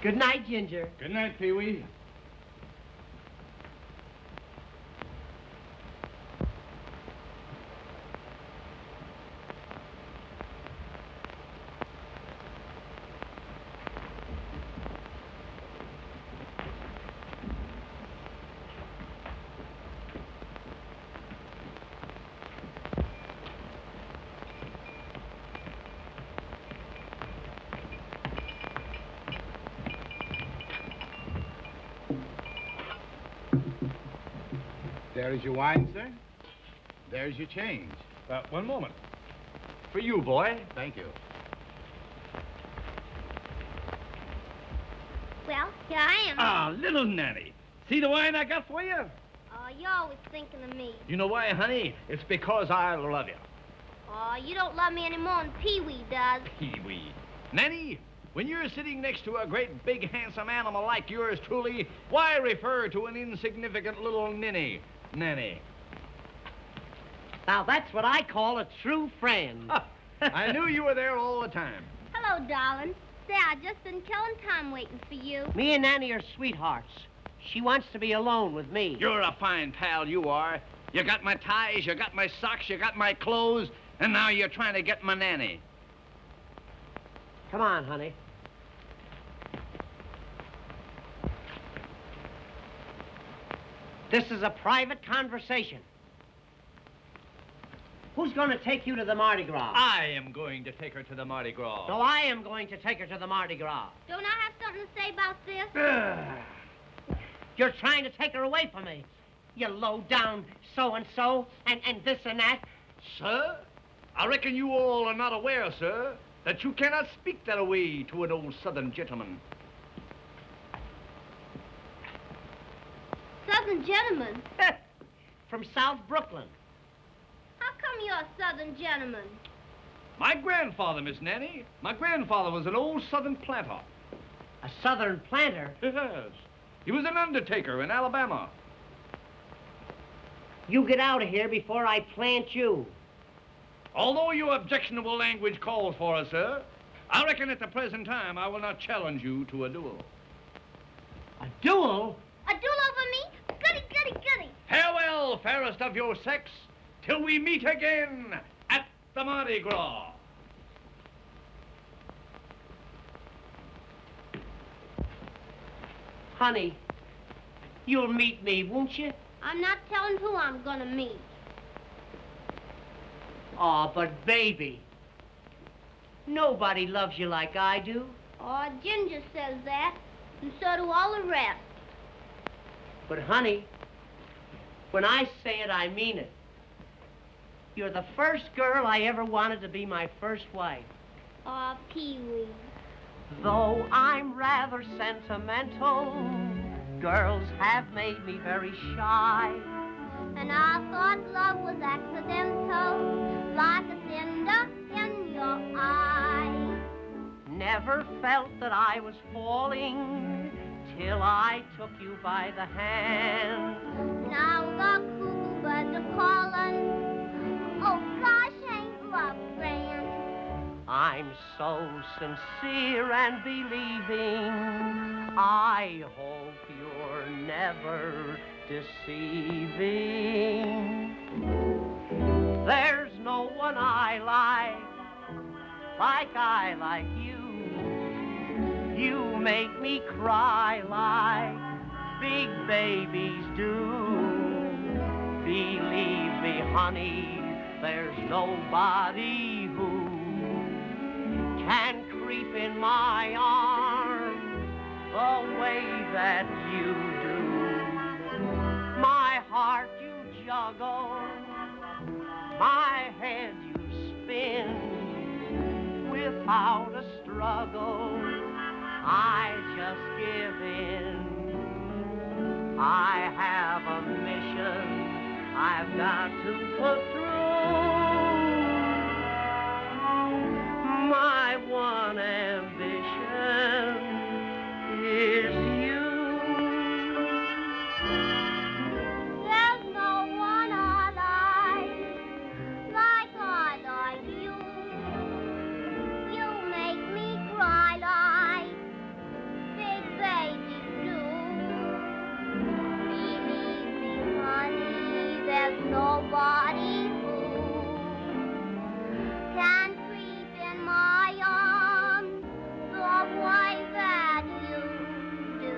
Good night, Ginger. Good night, Pee-wee. There is your wine, sir. There's your change. One moment. For you, boy. Thank you. Well, here I am. Ah, little Nanny. See the wine I got for you? Oh, you're always thinking of me. You know why, honey? It's because I love you. Oh, you don't love me any more than Pee-wee does. Pee-wee. Nanny, when you're sitting next to a great, big, handsome animal like yours truly, why refer to an insignificant little ninny? Nanny. Now, that's what I call a true friend. I knew you were there all the time. Hello, darling. Say, I just been killing time waiting for you. Me and Nanny are sweethearts. She wants to be alone with me. You're a fine pal, you are. You got my ties, you got my socks, you got my clothes, and now you're trying to get my Nanny. Come on, honey. This is a private conversation. Who's going to take you to the Mardi Gras? I am going to take her to the Mardi Gras. So I am going to take her to the Mardi Gras. Don't I have something to say about this? You're trying to take her away from me. You low-down so-and-so and this and that. Sir, I reckon you all are not aware, sir, that you cannot speak that way to an old Southern gentleman. Southern gentleman? From South Brooklyn. How come you're a Southern gentleman? My grandfather, Miss Nanny. My grandfather was an old Southern planter. A Southern planter? Yes. He was an undertaker in Alabama. You get out of here before I plant you. Although your objectionable language calls for us, sir, I reckon at the present time I will not challenge you to a duel. A duel? A duel over me? Goody, goody, goody. Farewell, fairest of your sex, till we meet again at the Mardi Gras. Honey, you'll meet me, won't you? I'm not telling who I'm gonna meet. Oh, but baby, nobody loves you like I do. Oh, Ginger says that, and so do all the rest. But honey, when I say it, I mean it. You're the first girl I ever wanted to be my first wife. Oh, Pee-wee. Though I'm rather sentimental, girls have made me very shy. And I thought love was accidental, like a cinder in your eye. Never felt that I was falling till I took you by the hand. Now the cuckoo birds are calling. Oh gosh, ain't love grand? I'm so sincere and believing, I hope you're never deceiving. There's no one I like you. You make me cry like big babies do. Believe me, honey, there's nobody who can creep in my arms the way that you do. My heart you juggle, my head you spin. Without a struggle, I just give in. I have a mission I've got to put through. My one ambition is you. There's no one I like you. You make me cry like big babies do. Believe me, honey, there's nobody who can creep in my arms the way that you do.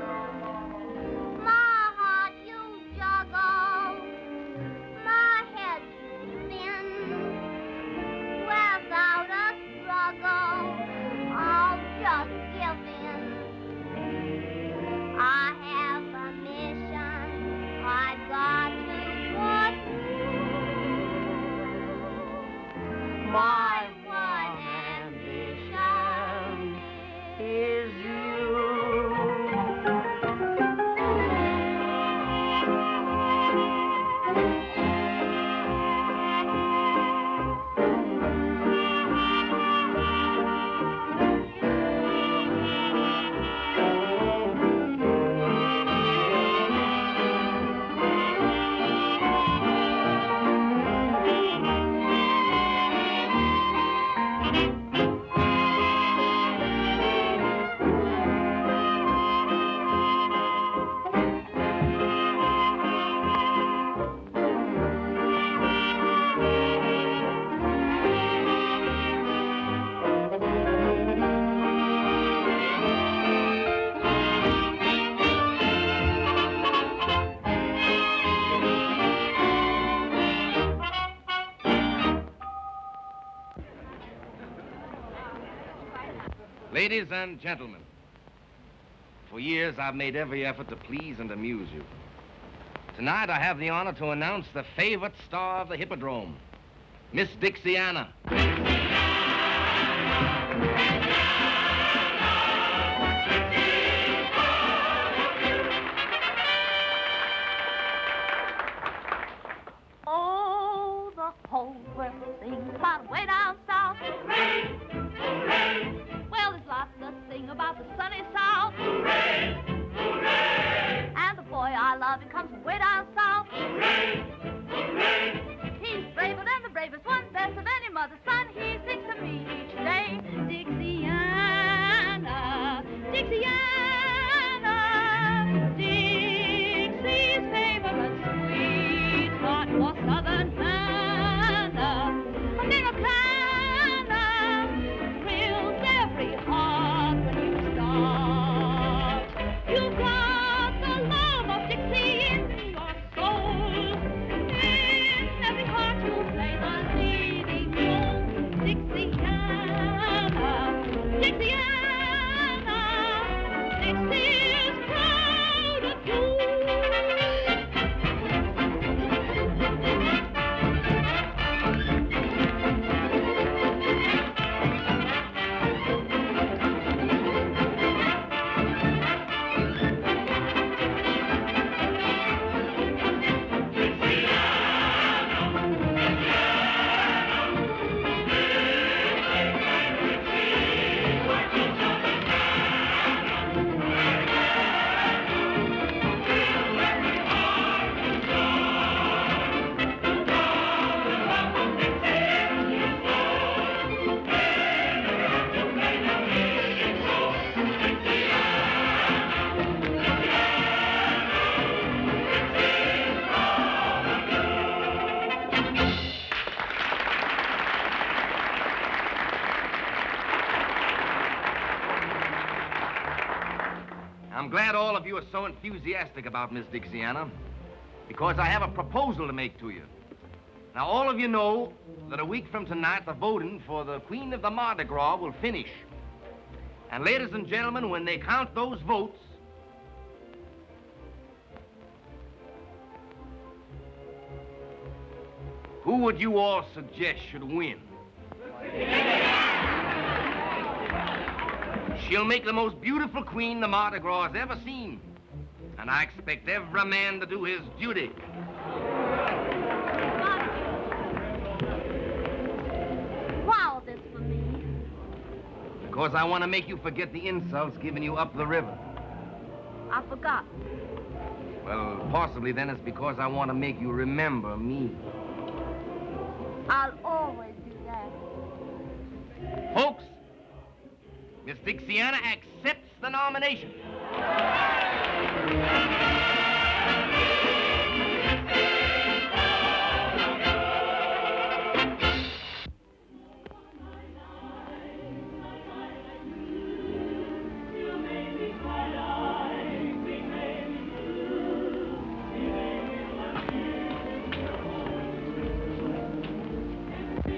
My heart you juggle, my head you spin. Without a struggle, I'll just give in. I have a mission I've got to put through. My one ambition is you. Ladies and gentlemen, for years I've made every effort to please and amuse you. Tonight I have the honor to announce the favorite star of the Hippodrome, Miss Dixiana. Oh, the whole world sings about way down south. Hooray! Hooray! Well, there's lots to sing about the sunny south. Hooray! Hooray! And the boy I love, he comes from way down south. Hooray! Hooray! He's braver than the bravest one, best of any mother's son. He sings to me each day, Dixiana, Dixiana, Dixie's favorite sweetheart was Southern Hannah. A little canna thrills every heart when you start. You've got the love of Dixie in your soul. In every heart you play the leading role. Dixiana, Dixiana, Dixie's proud of you. glad all of you are so enthusiastic about Miss Dixiana, because I have a proposal to make to you. Now, all of you know that a week from tonight, the voting for the Queen of the Mardi Gras will finish. And ladies and gentlemen, when they count those votes, who would you all suggest should win? She'll make the most beautiful queen the Mardi Gras has ever seen. And I expect every man to do his duty. Why all this for me? Because I want to make you forget the insults given you up the river. I forgot. Well, possibly then it's because I want to make you remember me. I'll always do that. Folks, Miss Dixiana accepts the nomination.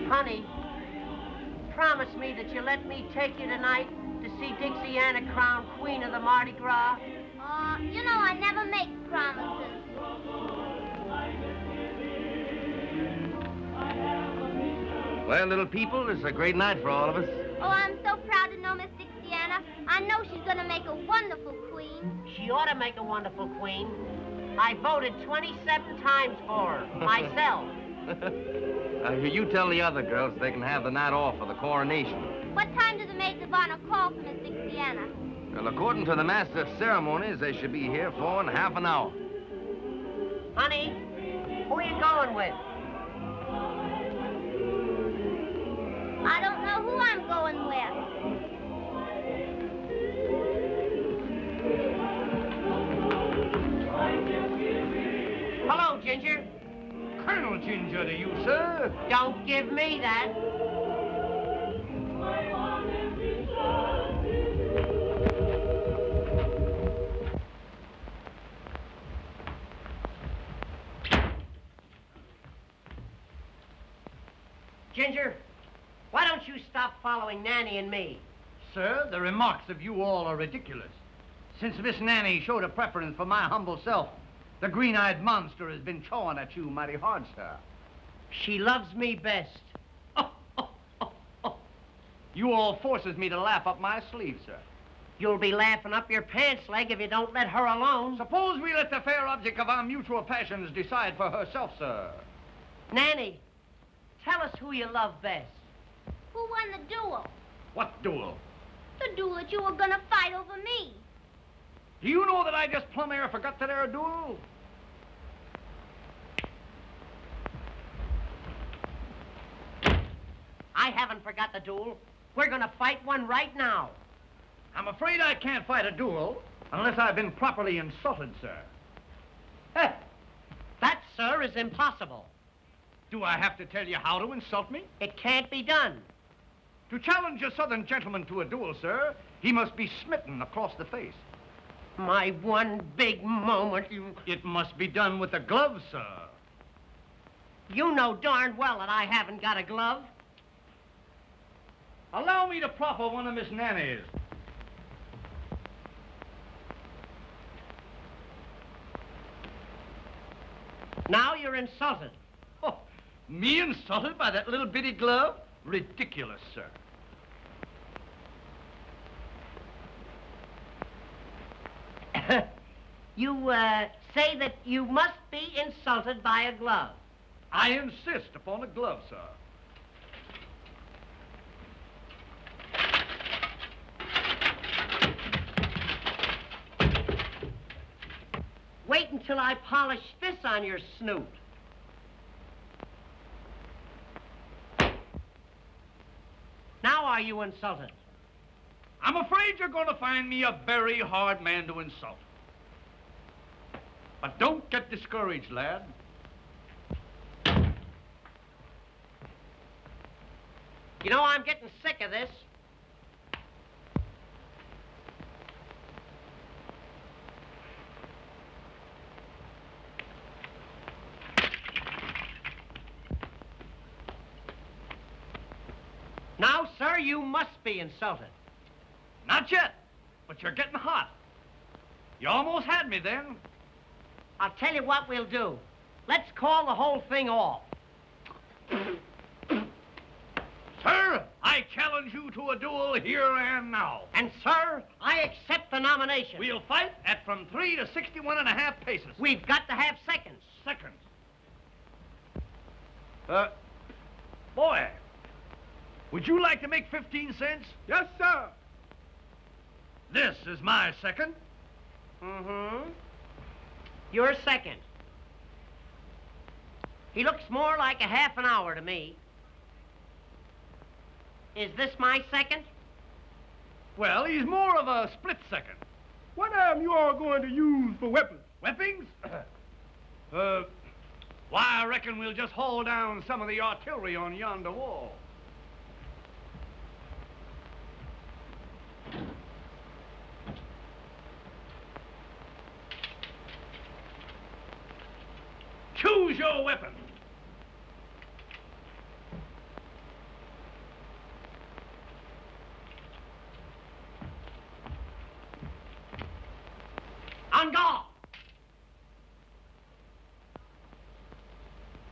Honey, promise me that you'll let me take you tonight to see Dixiana crowned Queen of the Mardi Gras. You know I never make promises. Well, little people, it's a great night for all of us. Oh, I'm so proud to know Miss Dixiana. I know she's gonna make a wonderful queen. She ought to make a wonderful queen. I voted 27 times for her, myself. You tell the other girls they can have the night off for the coronation. What time do the maids of honor call for Miss Dixiana? Well, according to the master of ceremonies, they should be here for in half an hour. Honey, who are you going with? I don't know who I'm going with. Hello, Ginger. Colonel Ginger to you, sir. Don't give me that. Ginger, why don't you stop following Nanny and me? Sir, the remarks of you all are ridiculous. Since Miss Nanny showed a preference for my humble self, the green-eyed monster has been chawing at you mighty hard, sir. She loves me best. You all forces me to laugh up my sleeve, sir. You'll be laughing up your pants leg if you don't let her alone. Suppose we let the fair object of our mutual passions decide for herself, sir. Nanny, tell us who you love best. Who won the duel? What duel? The duel that you were gonna fight over me. Do you know that I just plumb air forgot that there duel? I haven't forgot the duel. We're gonna fight one right now. I'm afraid I can't fight a duel unless I've been properly insulted, sir. That, sir, is impossible. Do I have to tell you how to insult me? It can't be done. To challenge a southern gentleman to a duel, sir, he must be smitten across the face. My one big moment, you... It must be done with a glove, sir. You know darn well that I haven't got a glove. Allow me to proffer one of Miss Nanny's. Now you're insulted. Oh, me insulted by that little bitty glove? Ridiculous, sir. You, say that you must be insulted by a glove. I insist upon a glove, sir. Wait until I polish this on your snoot. Now are you insulted? I'm afraid you're going to find me a very hard man to insult. But don't get discouraged, lad. You know, I'm getting sick of this. sir, you must be insulted. Not yet, but you're getting hot. You almost had me then. I'll tell you what we'll do. Let's call the whole thing off. Sir, I challenge you to a duel here and now. And, sir, I accept the nomination. We'll fight at from 3 to 61.5 paces. We've got to have seconds. Seconds. Boy, would you like to make 15 cents? Yes, sir. This is my second. Mm-hmm. Your second. He looks more like a half an hour to me. Is this my second? Well, he's more of a split second. What am you all going to use for weapons? Weapons? Why, I reckon we'll just haul down some of the artillery on yonder wall. Choose your weapon. On guard!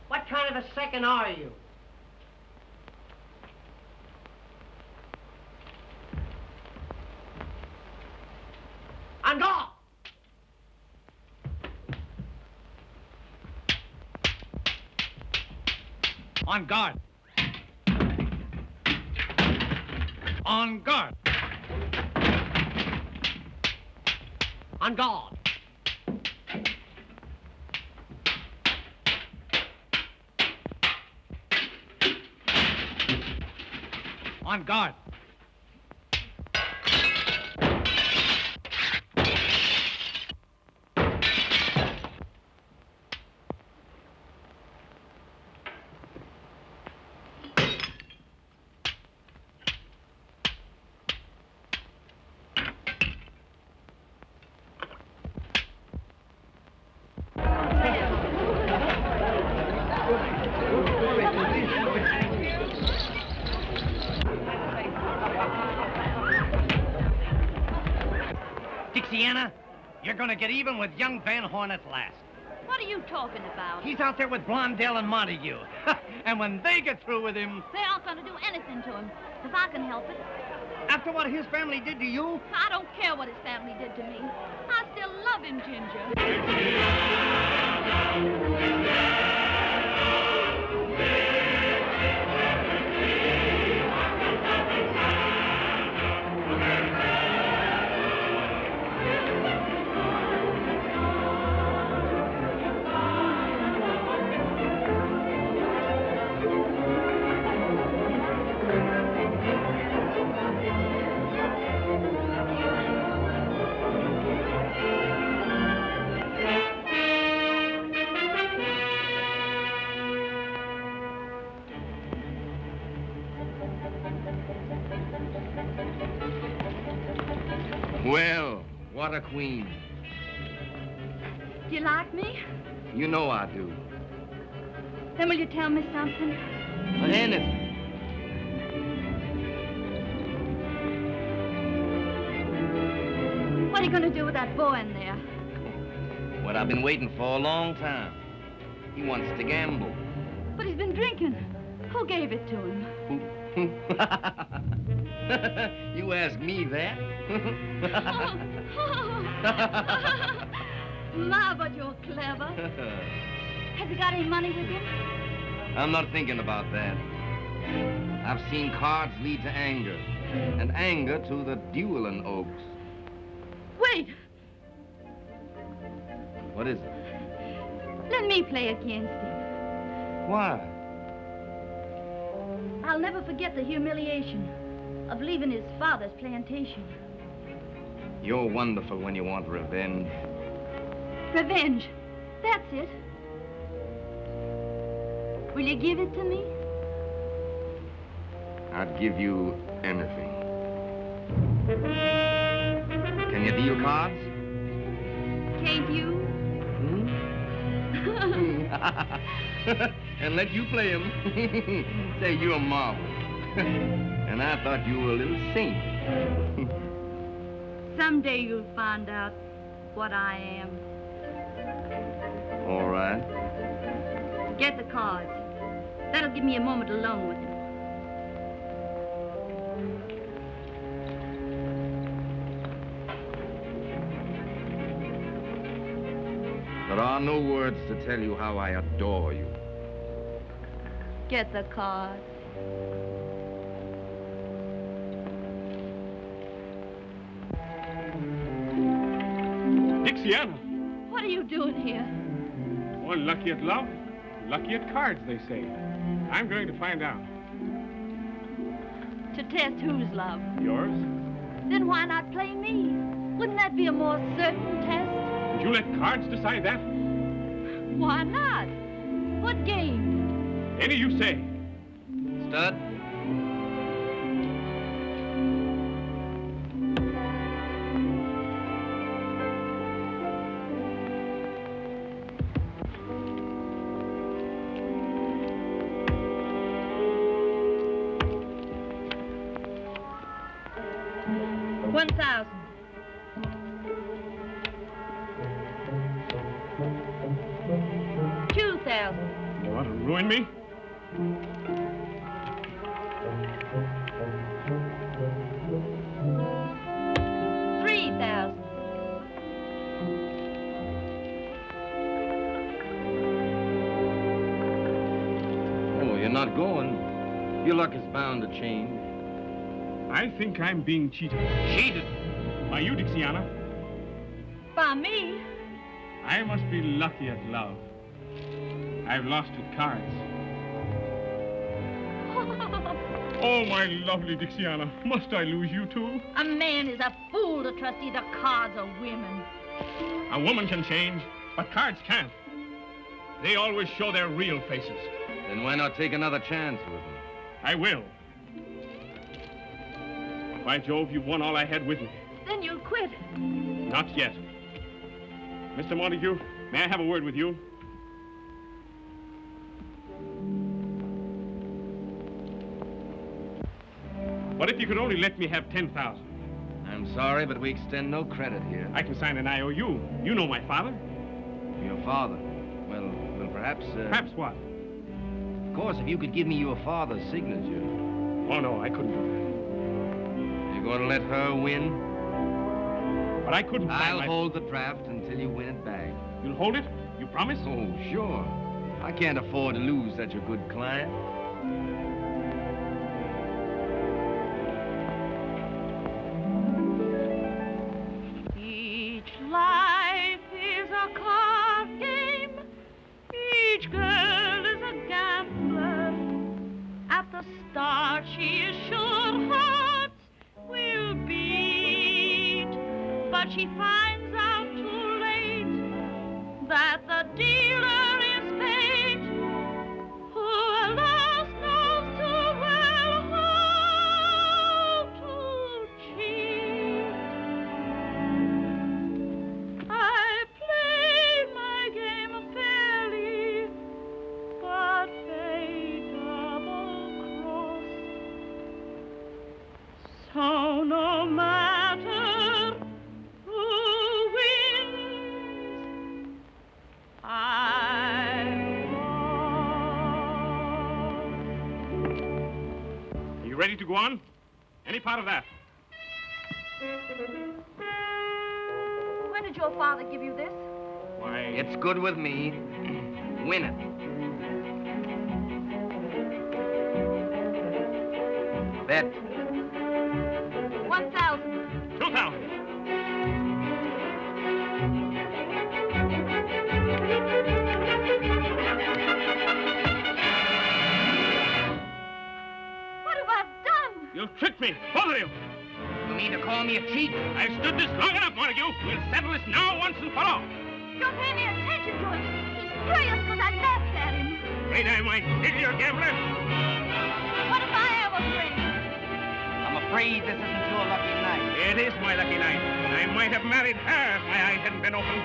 What kind of a second are you? On guard! On guard. On guard. On guard. On guard. Dixiana, you're gonna get even with young Van Horn at last. What are you talking about? He's out there with Blondell and Montague. And when they get through with him... They aren't going to do anything to him, if I can help it. After what his family did to you? I don't care what his family did to me. I still love him, Ginger. Well, what a queen. Do you like me? You know I do. Then will you tell me something? Anything. What are you going to do with that boy in there? What I've been waiting for a long time. He wants to gamble. But he's been drinking. Who gave it to him? You ask me that? My, but you're clever. Has he got any money with him? I'm not thinking about that. I've seen cards lead to anger, and anger to the dueling oaks. Wait! What is it? Let me play against him. Why? I'll never forget the humiliation of leaving his father's plantation. You're wonderful when you want revenge. Revenge. That's it. Will you give it to me? I'd give you anything. Can you deal cards? Can't you? And let you play him. Say, you're a marvel. And I thought you were a little saint. Someday you'll find out what I am. All right. Get the cards. That'll give me a moment alone with him. There are no words to tell you how I adore you. Get the cards. Dixiana. What are you doing here? One lucky at love, lucky at cards, they say. I'm going to find out. To test whose love? Yours? Then why not play me? Wouldn't that be a more certain test? Would you let cards decide that? Why not? What game? Any you say. Stud? $1,000. $2,000. You want to ruin me? $3,000. Oh, you're not going. Your luck is bound to change. I think I'm being cheated. Cheated? By you, Dixiana. By me? I must be lucky at love. I've lost at cards. Oh, my lovely Dixiana, must I lose you too? A man is a fool to trust either cards or women. A woman can change, but cards can't. They always show their real faces. Then why not take another chance with them? I will. By Jove, you've won all I had with me. Then you'll quit. Not yet. Mr. Montague, may I have a word with you? What if you could only let me have 10,000? I'm sorry, but we extend no credit here. I can sign an IOU. You know my father. Your father? Well, perhaps... Perhaps what? Of course, if you could give me your father's signature. Oh, no, I couldn't do that. You're going to let her win? But I couldn't... I'll hold the draft until you win it back. You'll hold it? You promise? Oh, sure. I can't afford to lose such a good client. Each life is a card game. Each girl is a gambler. At the start, she is sure hearts will beat. But she finds out too late that the dealer is fate. Who alas knows too well how to cheat. I play my game fairly, but fate double-cross. So no matter who wins, I'm lost. Are you ready to go on? Any part of that? When did your father give you this? Why... It's good with me. Win it. Bet. 1,000. 2,000. What have I done? You tricked me, both of you. You mean to call me a cheat? I've stood this long enough, Montague. We'll settle this now once and for all. Don't pay any attention to him. He's furious because I laughed at him. Afraid I might kill you, gambler? What if I am afraid? I'm afraid this isn't your lucky night. It is my lucky night. I might have married her if my eyes hadn't been open.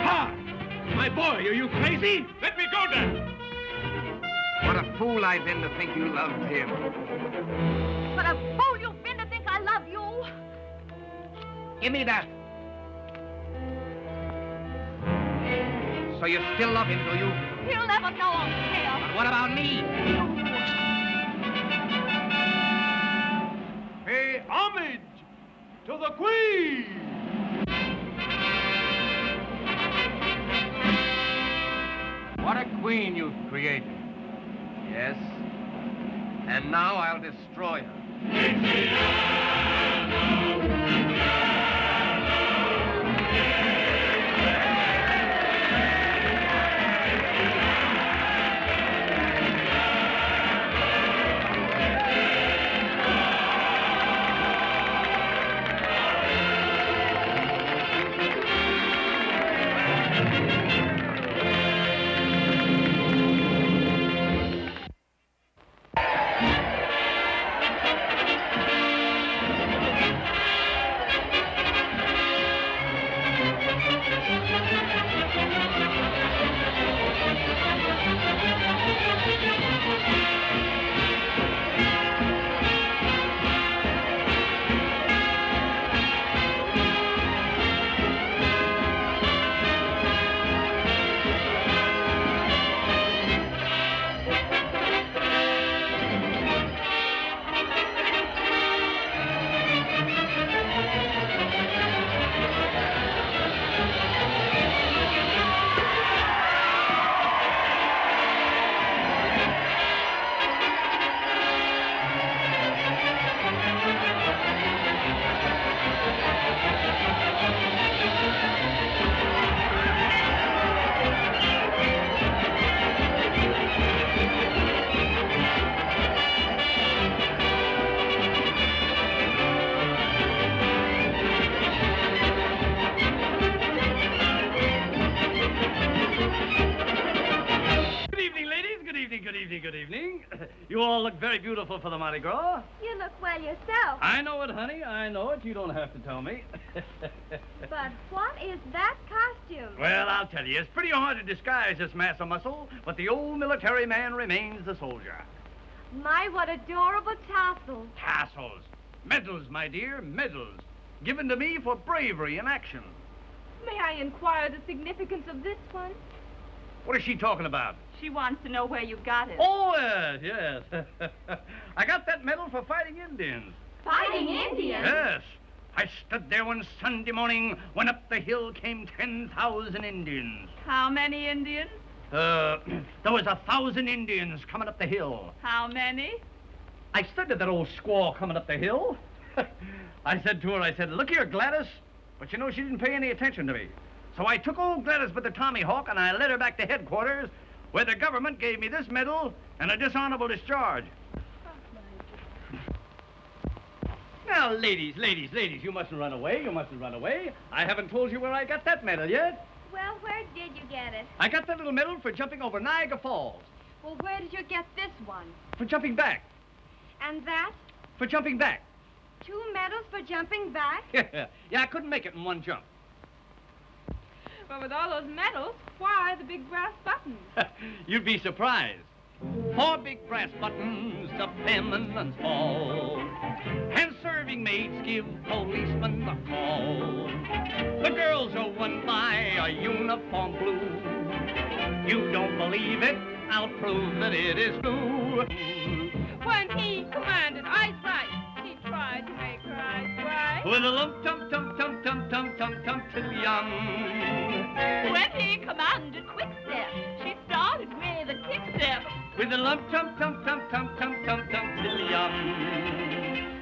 Ha! My boy, are you crazy? Let me go, Dan. What a fool I've been to think you loved him. What a fool you've been to think I love you. Give me that. So you still love him, do you? He'll never know, Dale. But what about me? Pay homage to the Queen! What a queen you've created. Yes. And now I'll destroy her. Good evening. You all look very beautiful for the Mardi Gras. You look well yourself. I know it, honey. I know it. You don't have to tell me. But what is that costume? Well, I'll tell you. It's pretty hard to disguise this mass of muscle, but the old military man remains the soldier. My, what adorable tassels. Tassels. Medals, my dear, medals. Given to me for bravery in action. May I inquire the significance of this one? What is she talking about? She wants to know where you got it. Oh, yes. I got that medal for fighting Indians. Fighting Indians? Yes. I stood there one Sunday morning when up the hill came 10,000 Indians. How many Indians? There was 1,000 Indians coming up the hill. How many? I stood to that old squaw coming up the hill. I said to her, look here, Gladys. But you know, she didn't pay any attention to me. So I took old Gladys with the Tommy Hawk and I led her back to headquarters where the government gave me this medal and a dishonorable discharge. Now, ladies, you mustn't run away. You mustn't run away. I haven't told you where I got that medal yet. Well, where did you get it? I got that little medal for jumping over Niagara Falls. Well, where did you get this one? For jumping back. And that? For jumping back. 2 medals for jumping back? Yeah, I couldn't make it in one jump. Well, with all those medals, why the big brass buttons? You'd be surprised. 4 big brass buttons to feminines fall. And serving maids give policemen a call. The girls are won by a uniform blue. You don't believe it? I'll prove that it is true. When he commanded eyes right, he tried to make her eyes bright. With a lump tum tum tum tum tum tum tum till yum. When he commanded quick step, she started with a kick step. With a lump tum tum tum tum tum tum tum till yum.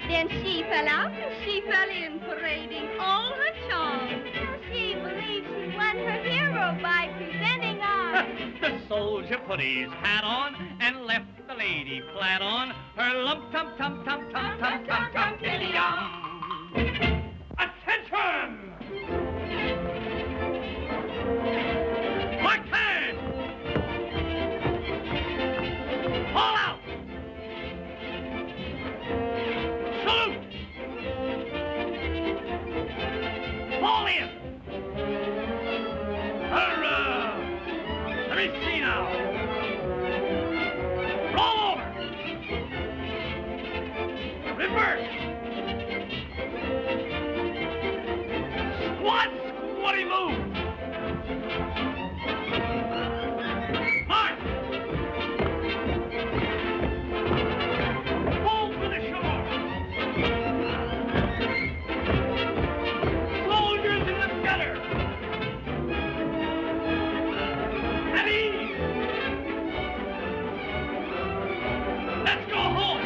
Then she fell out and she fell in, parading all her charms. She believes she won her hero by presenting arms. The soldier put his hat on and left the lady flat on her lump tum tum tum tum tum tum tum till yum. Attention! Mark time! All out! Salute! Fall in! Hurrah! Let me see now. Reverse! Squat, squatty move! March! Pull for the shore! Soldiers in the gutter! At ease! Let's go home!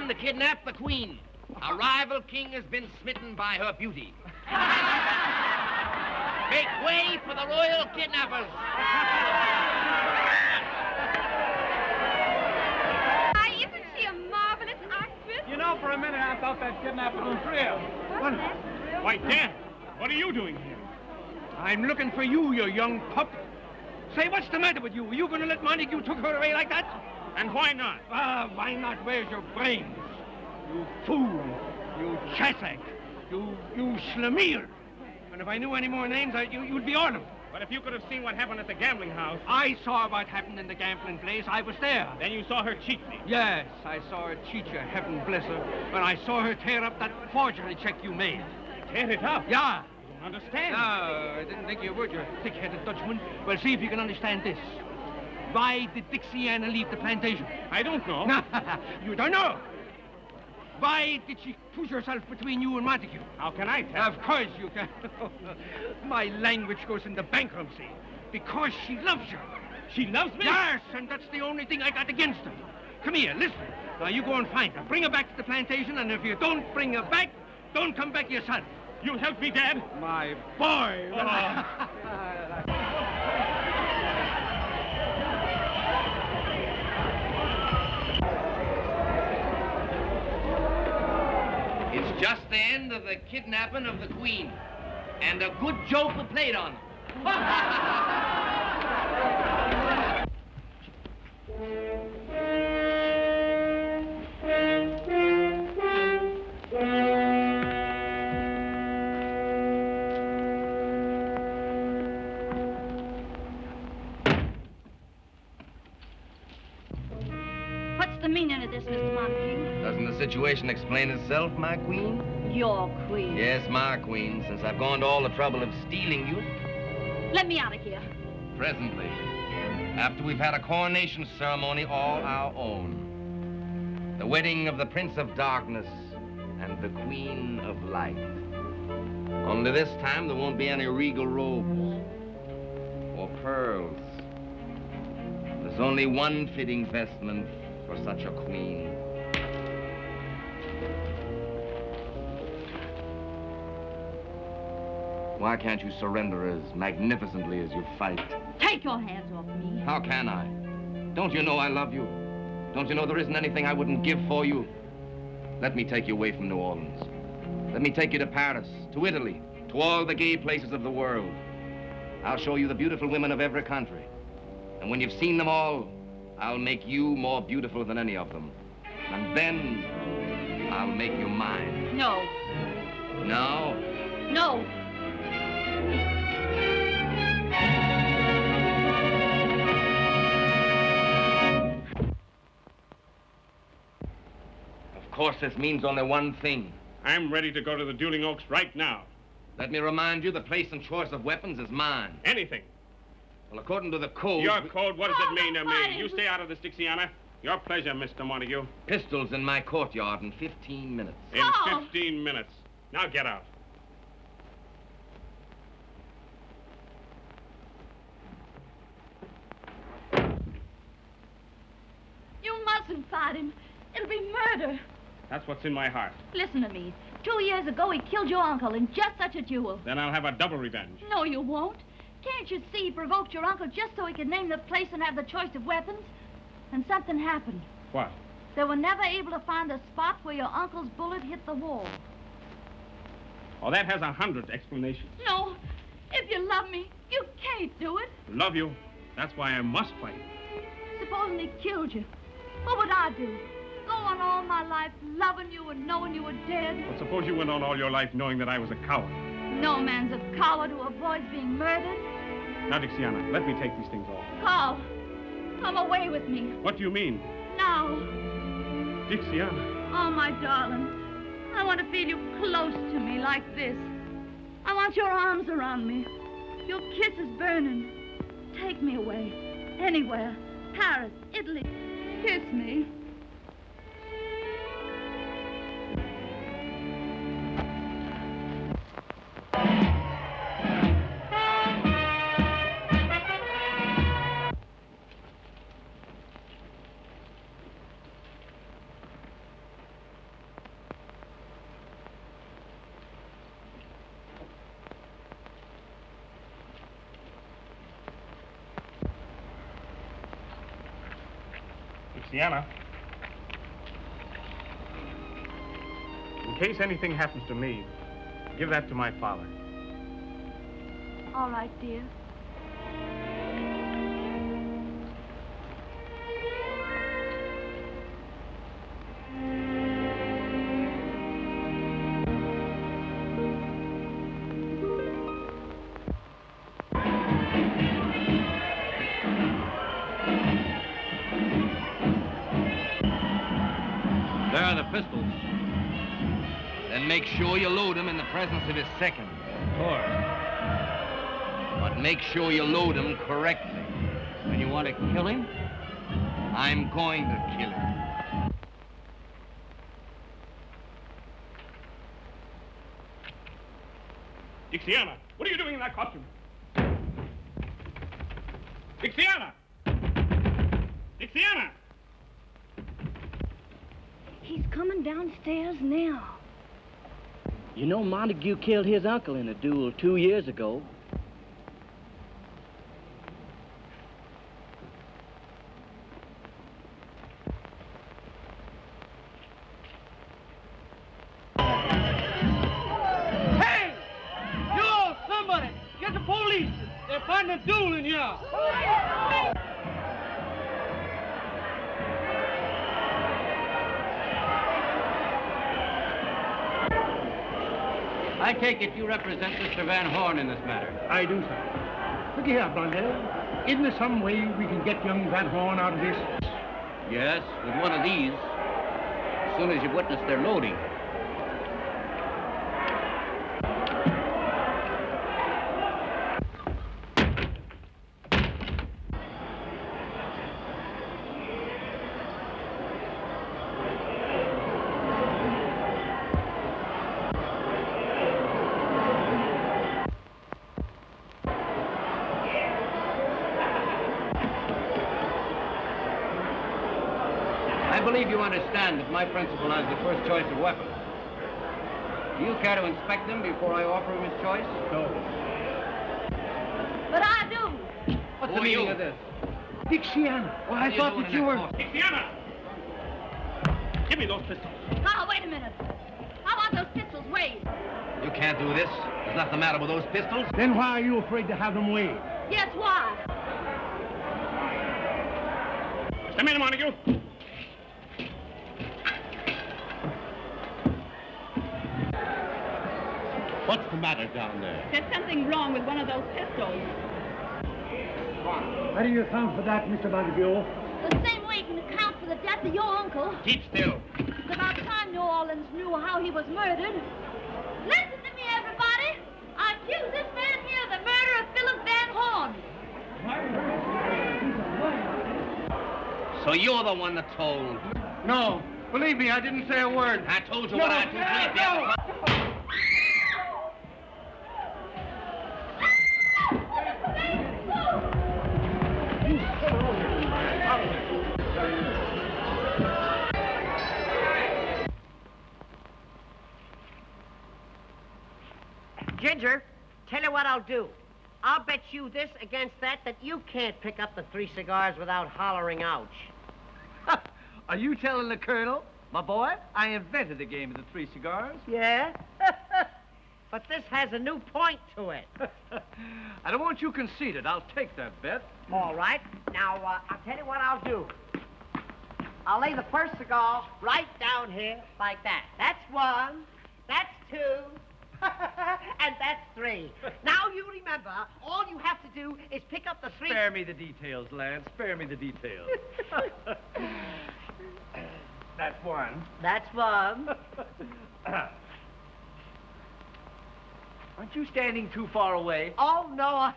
To kidnap the queen. A rival king has been smitten by her beauty. Make way for the royal kidnappers. Isn't she a marvelous actress? You know, for a a minute, I thought that kidnapping was real. Why, Dan, what are you doing here? I'm looking for you, you young pup. Say, what's the matter with you? Are you going to let Montague took her away like that? And why not? Why not? Where's your brains? You fool. You chassack. You schlemiel. And if I knew any more names, you'd be on them. But if you could have seen what happened at the gambling house... I saw what happened in the gambling place. I was there. Then you saw her cheat me. Yes, I saw her cheat you, heaven bless her. When I saw her tear up that forgery check you made. Tear it up? Yeah. I don't understand. No, I didn't think you would, you thick-headed Dutchman. Well, see if you can understand this. Why did Dixiana leave the plantation? I don't know. You don't know? Why did she push herself between you and Montague? How can I tell? Of course you can. My language goes into bankruptcy. Because she loves you. She loves me? Yes, and that's the only thing I got against her. Come here, listen. Now, you go and find her. Bring her back to the plantation, and if you don't bring her back, don't come back yourself. You'll help me, Dad? My boy. It's just the end of the kidnapping of the Queen. And a good joke we played on them. What's the meaning of this, Mr. Montague? Doesn't the situation explain itself, my queen? Your queen. Yes, my queen, since I've gone to all the trouble of stealing you. Let me out of here. Presently, after we've had a coronation ceremony all our own. The wedding of the Prince of Darkness and the Queen of Light. Only this time there won't be any regal robes or pearls. There's only one fitting vestment for such a queen. Why can't you surrender as magnificently as you fight? Take your hands off me. How can I? Don't you know I love you? Don't you know there isn't anything I wouldn't give for you? Let me take you away from New Orleans. Let me take you to Paris, to Italy, to all the gay places of the world. I'll show you the beautiful women of every country. And when you've seen them all, I'll make you more beautiful than any of them. And then I'll make you mine. No. No? No. Of course, this means only one thing. I'm ready to go to the Dueling Oaks right now. Let me remind you, the place and choice of weapons is mine. Anything. Well, according to the code... Your code? What does it mean to me? You stay out of this, Dixiana. Your pleasure, Mr. Montague. Pistols in my courtyard in 15 minutes. In 15 minutes. Now get out. You mustn't fight him. It'll be murder. That's what's in my heart. Listen to me. 2 years ago, he killed your uncle in just such a duel. Then I'll have a double revenge. No, you won't. Can't you see he provoked your uncle just so he could name the place and have the choice of weapons? And something happened. What? They were never able to find the spot where your uncle's bullet hit the wall. Oh, that has 100 explanations. No. If you love me, you can't do it. Love you. That's why I must fight. Supposing he killed you, what would I do? Go on all my life loving you and knowing you were dead? But suppose you went on all your life knowing that I was a coward. No man's a coward who avoids being murdered. Now, Dixiana, let me take these things off. Carl, come away with me. What do you mean? Now. Dixiana. Oh, my darling. I want to feel you close to me like this. I want your arms around me. Your kisses burning. Take me away. Anywhere. Paris, Italy. Kiss me. Dixiana. case anything happens to me, give that to my father. All right, dear. There are the pistols. Then make sure you load them in the presence of his second. Of course. But make sure you load them correctly. When you want to kill him? I'm going to kill him. Dixiana, what are you doing in that costume? Dixiana! Dixiana! He's coming downstairs now. You know, Montague killed his uncle in a duel 2 years ago. Hey! You, somebody! Get the police! They're fighting a duel in here! I take it you represent Mr. Van Horn in this matter. I do, sir. Look here, Blondell. Isn't there some way we can get young Van Horn out of this? Yes, with one of these. As soon as you witness their loading. I believe you understand that my principal has the first choice of weapons. Do you care to inspect them before I offer him his choice? No. But I do. What's the meaning of this? Dixiana. Well, I thought that you were... Dixiana! Give me those pistols. Now, wait a minute. I want those pistols weighed. You can't do this. There's nothing the matter with those pistols. Then why are you afraid to have them weighed? Yes, why? Just a minute, Montague. What's the matter down there? There's something wrong with one of those pistols. How do you account for that, Mr. Montague? The same way you can account for the death of your uncle. Keep still. It's about time New Orleans knew how he was murdered. Listen to me, everybody. I accuse this man here of the murder of Philip Van Horn. So you're the one that told. No. Believe me, I didn't say a word. I told you what I told you. Ginger, tell you what I'll do. I'll bet you this against that you can't pick up the 3 cigars without hollering ouch. Are you telling the Colonel? My boy, I invented the game of the 3 cigars. Yeah? But this has a new point to it. I don't want you conceited. I'll take that bet. All right. Now, I'll tell you what I'll do. I'll lay the first cigar right down here like that. That's 1. That's 2. And that's 3. Now you remember, all you have to do is pick up the 3... Spare me the details, Lance. Spare me the details. That's 1. That's 1. Aren't you standing too far away? Oh, no.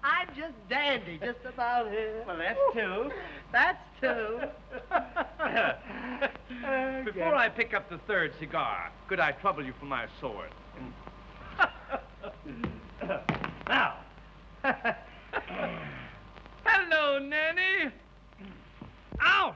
I'm just dandy, just about here. Well, that's 2. That's 2. Before I pick up the 3rd cigar, could I trouble you for my sword? Now. Hello, Nanny. Ow!